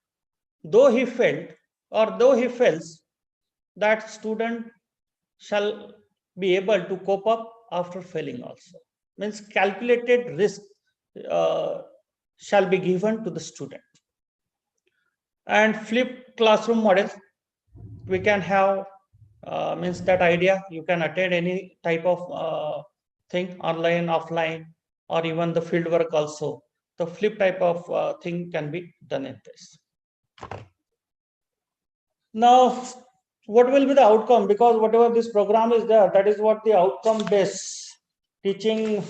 though he failed or though he fails, that student shall be able to cope up after failing also. Means calculated risk shall be given to the student. And flipped classroom model, we can have means that idea, you can attend any type of thing, online, offline, or even the field work also. The flip type of thing can be done in this. Now, what will be the outcome? Because whatever this program is there, that is what the outcome-based teaching,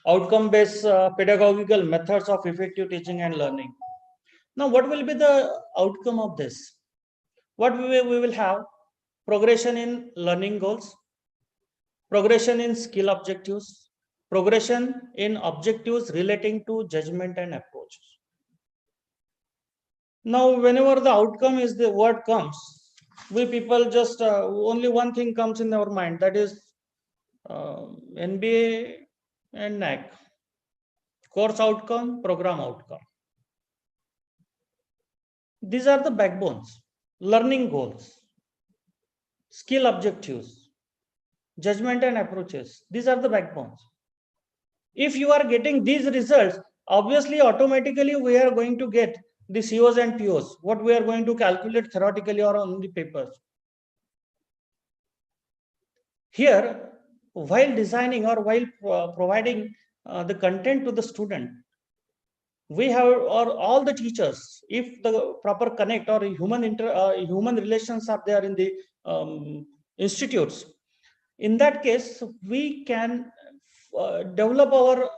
outcome-based pedagogical methods of effective teaching and learning. Now, what will be the outcome of this? What we will have? Progression in learning goals, progression in skill objectives, progression in objectives relating to judgment and approaches. Now, whenever the outcome is the word comes, we people just only one thing comes in our mind, that is NBA and NAC, course outcome, program outcome. These are the backbones. Learning goals, skill objectives, judgment and approaches. These are the backbones. If you are getting these results, obviously automatically we are going to get the COs and POs, what we are going to calculate theoretically or on the papers. Here, while designing or while providing the content to the student, we have, or all the teachers, if the proper connect or human relations are there in the institutes, in that case we can develop our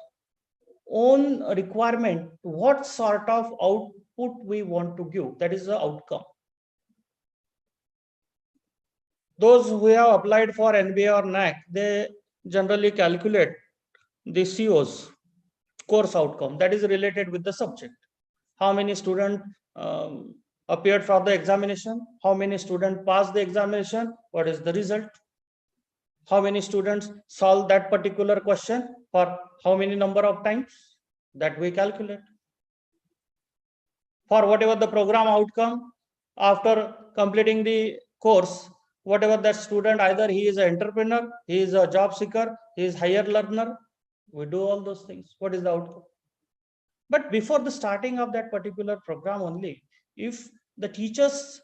own requirement, what sort of output we want to give. That is the outcome. Those who have applied for NBA or NAC, they generally calculate the COs, course outcome, that is related with the subject. How many students appeared for the examination? How many students passed the examination? What is the result? How many students solve that particular question for how many number of times? That we calculate. For whatever the program outcome, after completing the course, whatever that student, either he is an entrepreneur, he is a job seeker, he is higher learner, we do all those things. What is the outcome? But before the starting of that particular program only, if the teachers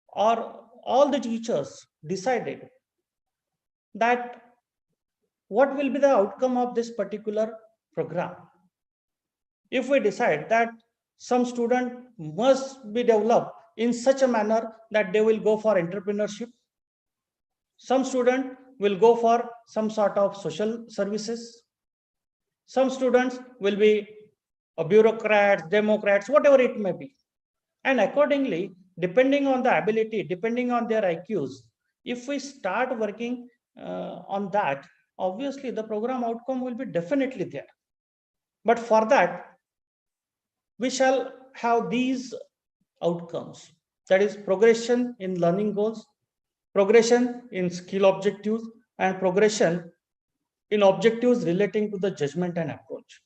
or all the teachers decided that what will be the outcome of this particular program, if we decide that some student must be developed in such a manner that they will go for entrepreneurship, some student will go for some sort of social services, some students will be bureaucrats, democrats, whatever it may be. And accordingly, depending on the ability, depending on their IQs, if we start working on that, obviously the program outcome will be definitely there. But for that, we shall have these outcomes. That is progression in learning goals, progression in skill objectives, and progression in objectives relating to the judgment and approach.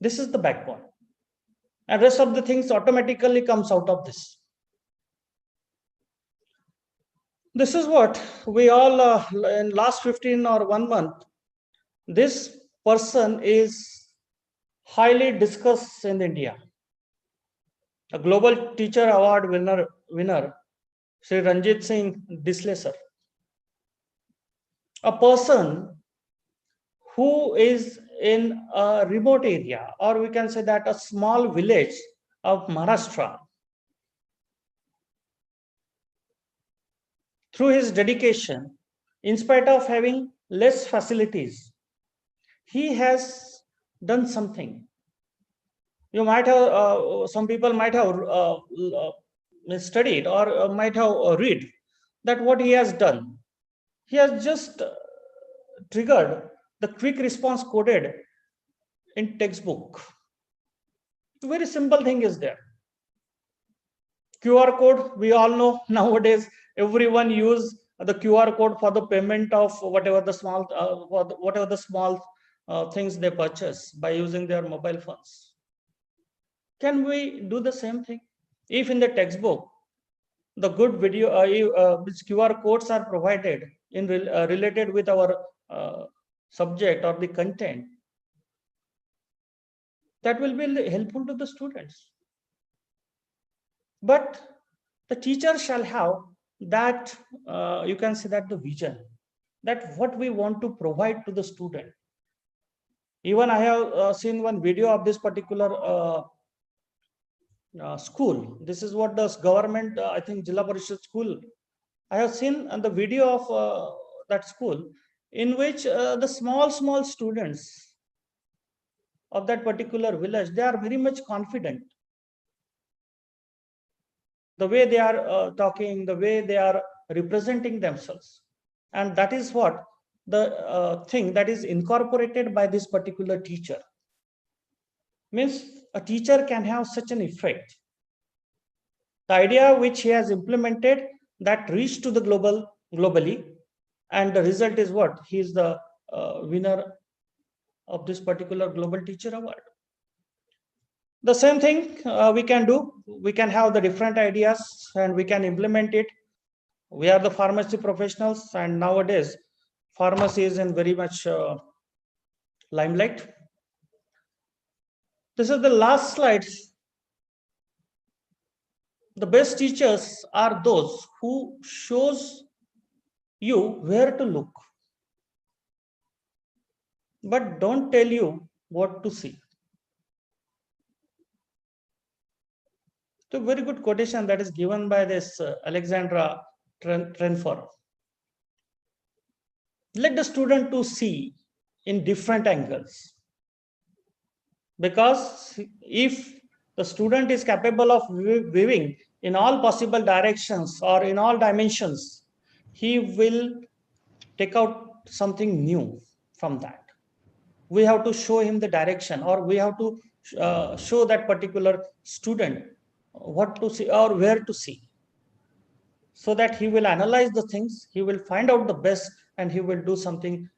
This is the backbone. And rest of the things automatically comes out of this. This is what we all, in last 15 or 1 month, this person is highly discussed in India. A global teacher award winner, Sri Ranjit Singh Disle sir. A person who is in a remote area, or we can say that a small village of Maharashtra, through his dedication, in spite of having less facilities, he has done something. You might have, some people might have studied or might have read that what he has done. He has just triggered the quick response coded in textbook. Very simple thing is there. QR code, we all know nowadays everyone use the QR code for the payment of whatever the small things they purchase by using their mobile phones. Can we do the same thing? If in the textbook the good video which QR codes are provided in related with our subject or the content, that will be helpful to the students. But the teacher shall have that, you can say that the vision, that what we want to provide to the student. Even I have seen one video of this particular school. This is what the government, I think Jilla Parishad school. I have seen the video of that school in which the small students of that particular village, they are very much confident. The way they are talking, the way they are representing themselves. And that is what the thing that is incorporated by this particular teacher. Means a teacher can have such an effect. The idea which he has implemented that reached to the globally, and the result is what? He is the winner of this particular Global Teacher Award. The same thing we can do. We can have the different ideas and we can implement it. We are the pharmacy professionals, and nowadays pharmacy is in very much limelight. This is the last slide. The best teachers are those who shows you where to look, but don't tell you what to see. So very good quotation that is given by this Alexandra Trenfor. Let the student to see in different angles. because if the student is capable of viewing in all possible directions or in all dimensions, he will take out something new from that. We have to show him the direction, or we have to show that particular student what to see or where to see, so that he will analyze the things, he will find out the best, and he will do something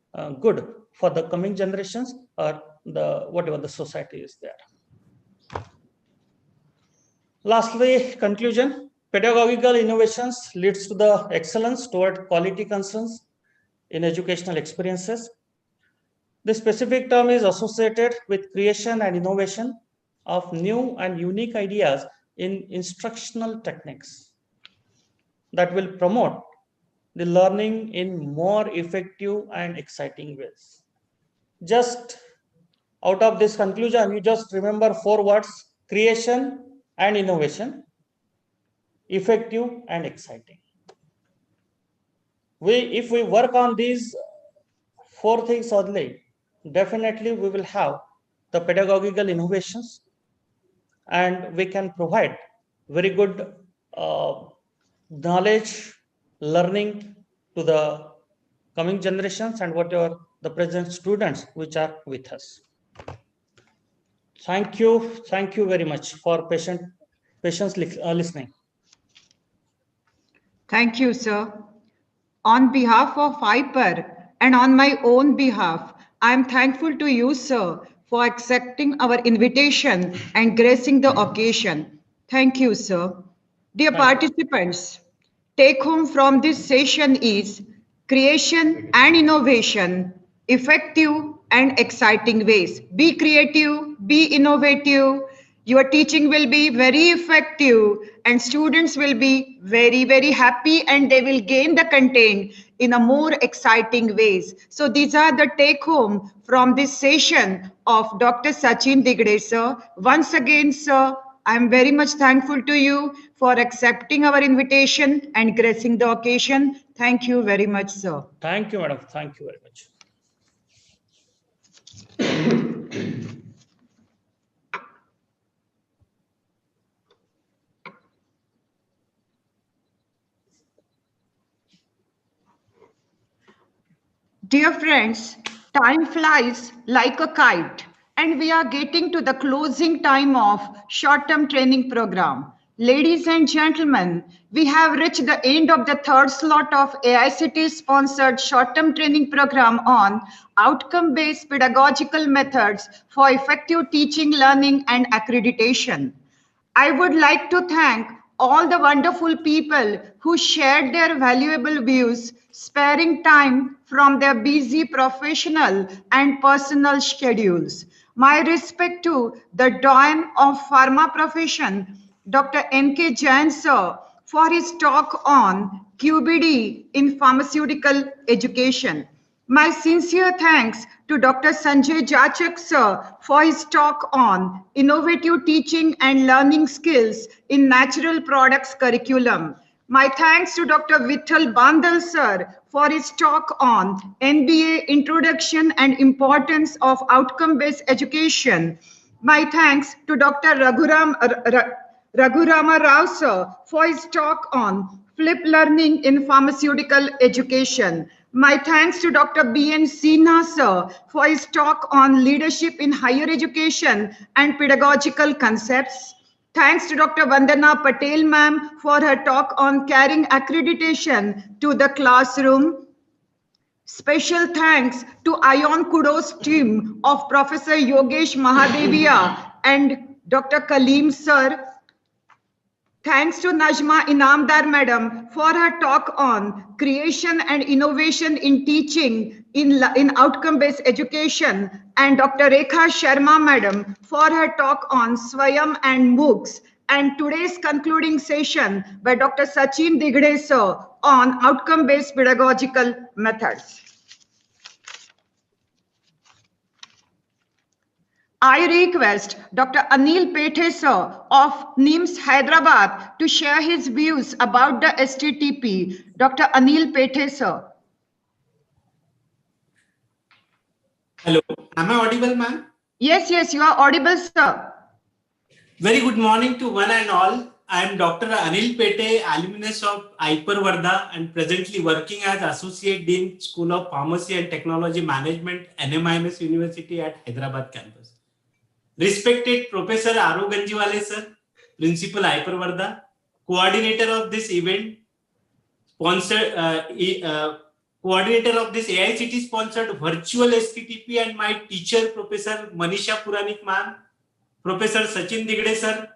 good for the coming generations or the whatever the society is there. Lastly, conclusion. Pedagogical innovations leads to the excellence toward quality concerns in educational experiences. The specific term is associated with creation and innovation of new and unique ideas in instructional techniques that will promote the learning in more effective and exciting ways. Just out of this conclusion, you just remember 4 words: creation and innovation, effective and exciting. If we work on these 4 things only, definitely we will have the pedagogical innovations, and we can provide very good knowledge, learning to the coming generations and whatever the present students which are with us. Thank you very much for patience listening. Thank you, sir. On behalf of HYPER and on my own behalf, I am thankful to you, sir, for accepting our invitation and gracing the occasion. Thank you, sir. Dear participants, take home from this session is creation and innovation, effective and exciting ways. Be creative, be innovative. Your teaching will be very effective and students will be very, very happy, and they will gain the content in a more exciting ways. So these are the take home from this session of Dr. Sachin Digde, sir. Once again, sir, I am very much thankful to you for accepting our invitation and gracing the occasion. Thank you very much, sir. Thank you, madam. Thank you very much. Dear friends, time flies like a kite, and we are getting to the closing time of short-term training program. Ladies and gentlemen, we have reached the end of the 3rd slot of AICTE-sponsored short-term training program on outcome-based pedagogical methods for effective teaching, learning, and accreditation. I would like to thank all the wonderful people who shared their valuable views, sparing time from their busy professional and personal schedules. My respect to the doyen of pharma profession, Dr. N.K. Jain sir, for his talk on QBD in pharmaceutical education. My sincere thanks to Dr. Sanjay Jachak sir for his talk on innovative teaching and learning skills in natural products curriculum. My thanks to Dr. Vittal Bandal sir for his talk on NBA introduction and importance of outcome-based education. My thanks to Dr. Raghurama Rao sir for his talk on flip learning in pharmaceutical education. My thanks to Dr. B.N. Sinha sir for his talk on leadership in higher education and pedagogical concepts. Thanks to Dr. Vandana Patel ma'am for her talk on carrying accreditation to the classroom. Special thanks to ION Kudos team of Professor Yogesh Mahadevia and Dr. Kaleem sir. Thanks to Najma Inamdar madam for her talk on creation and innovation in teaching in outcome-based education, and Dr. Rekha Sharma madam for her talk on Swayam and MOOCs, and today's concluding session by Dr. Sachin Digde sir on outcome-based pedagogical methods. I request Dr. Anil Pethe sir of NIMS Hyderabad to share his views about the STTP. Dr. Anil Pethe sir. Hello, am I audible, ma'am? Yes, you are audible, sir. Very good morning to one and all. I am Dr. Anil Pete, alumnus of IPER Varda and presently working as Associate Dean, School of Pharmacy and Technology Management, NMIMS University at Hyderabad campus. Respected Professor Aro Ganjiwale sir, Principal IPER Varda, coordinator of this event, coordinator of this AICT sponsored virtual STTP, and my teacher, Professor Manisha Puranik ma'am, Professor Sachin Digde sir,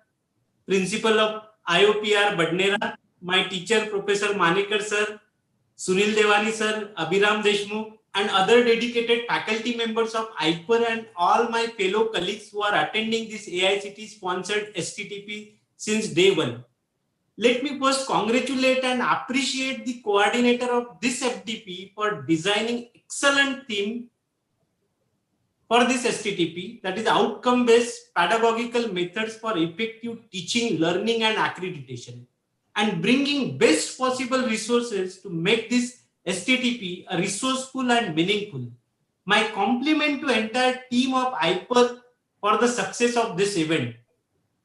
Principal of IOPR Badnera, my teacher Professor Manekar sir, Sunil Devani sir, Abhiram Deshmukh, and other dedicated faculty members of IPER and all my fellow colleagues who are attending this AICT sponsored STTP since day one. Let me first congratulate and appreciate the coordinator of this FDP for designing excellent theme for this STTP, that is outcome-based pedagogical methods for effective teaching, learning and accreditation, and bringing best possible resources to make this STTP a resourceful and meaningful. My compliment to entire team of IPER for the success of this event.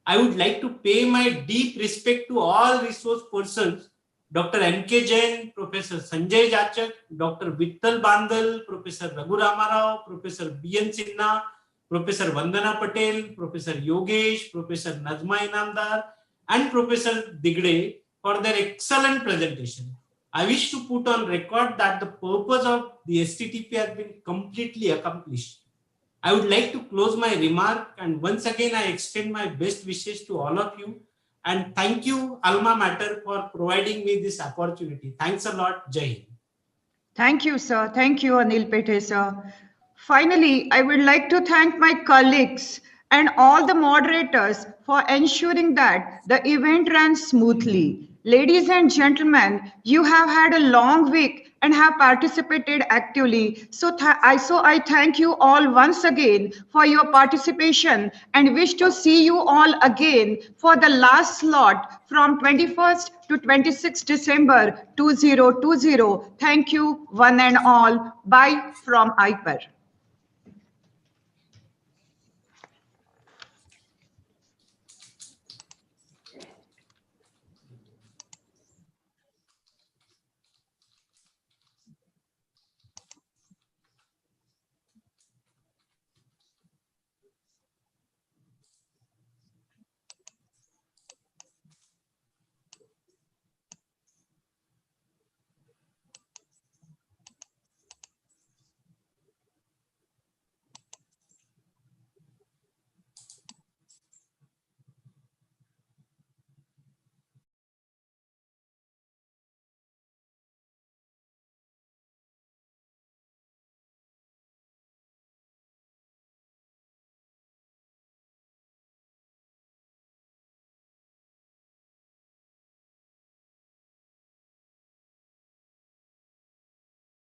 I would like to pay my deep respect to all resource persons, Dr. M.K. Jain, Professor Sanjay Jachak, Dr. Vittal Bandal, Professor Raghu Ramarao, Professor B.N. Sinha, Professor Vandana Patel, Professor Yogesh, Professor Najma Inamdar, and Professor Digde for their excellent presentation. I wish to put on record that the purpose of the STTP has been completely accomplished. I would like to close my remark, and once again I extend my best wishes to all of you, and thank you Alma Mater for providing me this opportunity. Thanks a lot. Jai Hind. Thank you, sir. Thank you, Anil Pete, sir. Finally, I would like to thank my colleagues and all the moderators for ensuring that the event ran smoothly. Ladies and gentlemen, you have had a long week and have participated actively. So I thank you all once again for your participation and wish to see you all again for the last slot from 21st to 26th December 2020. Thank you, one and all. Bye from IPER.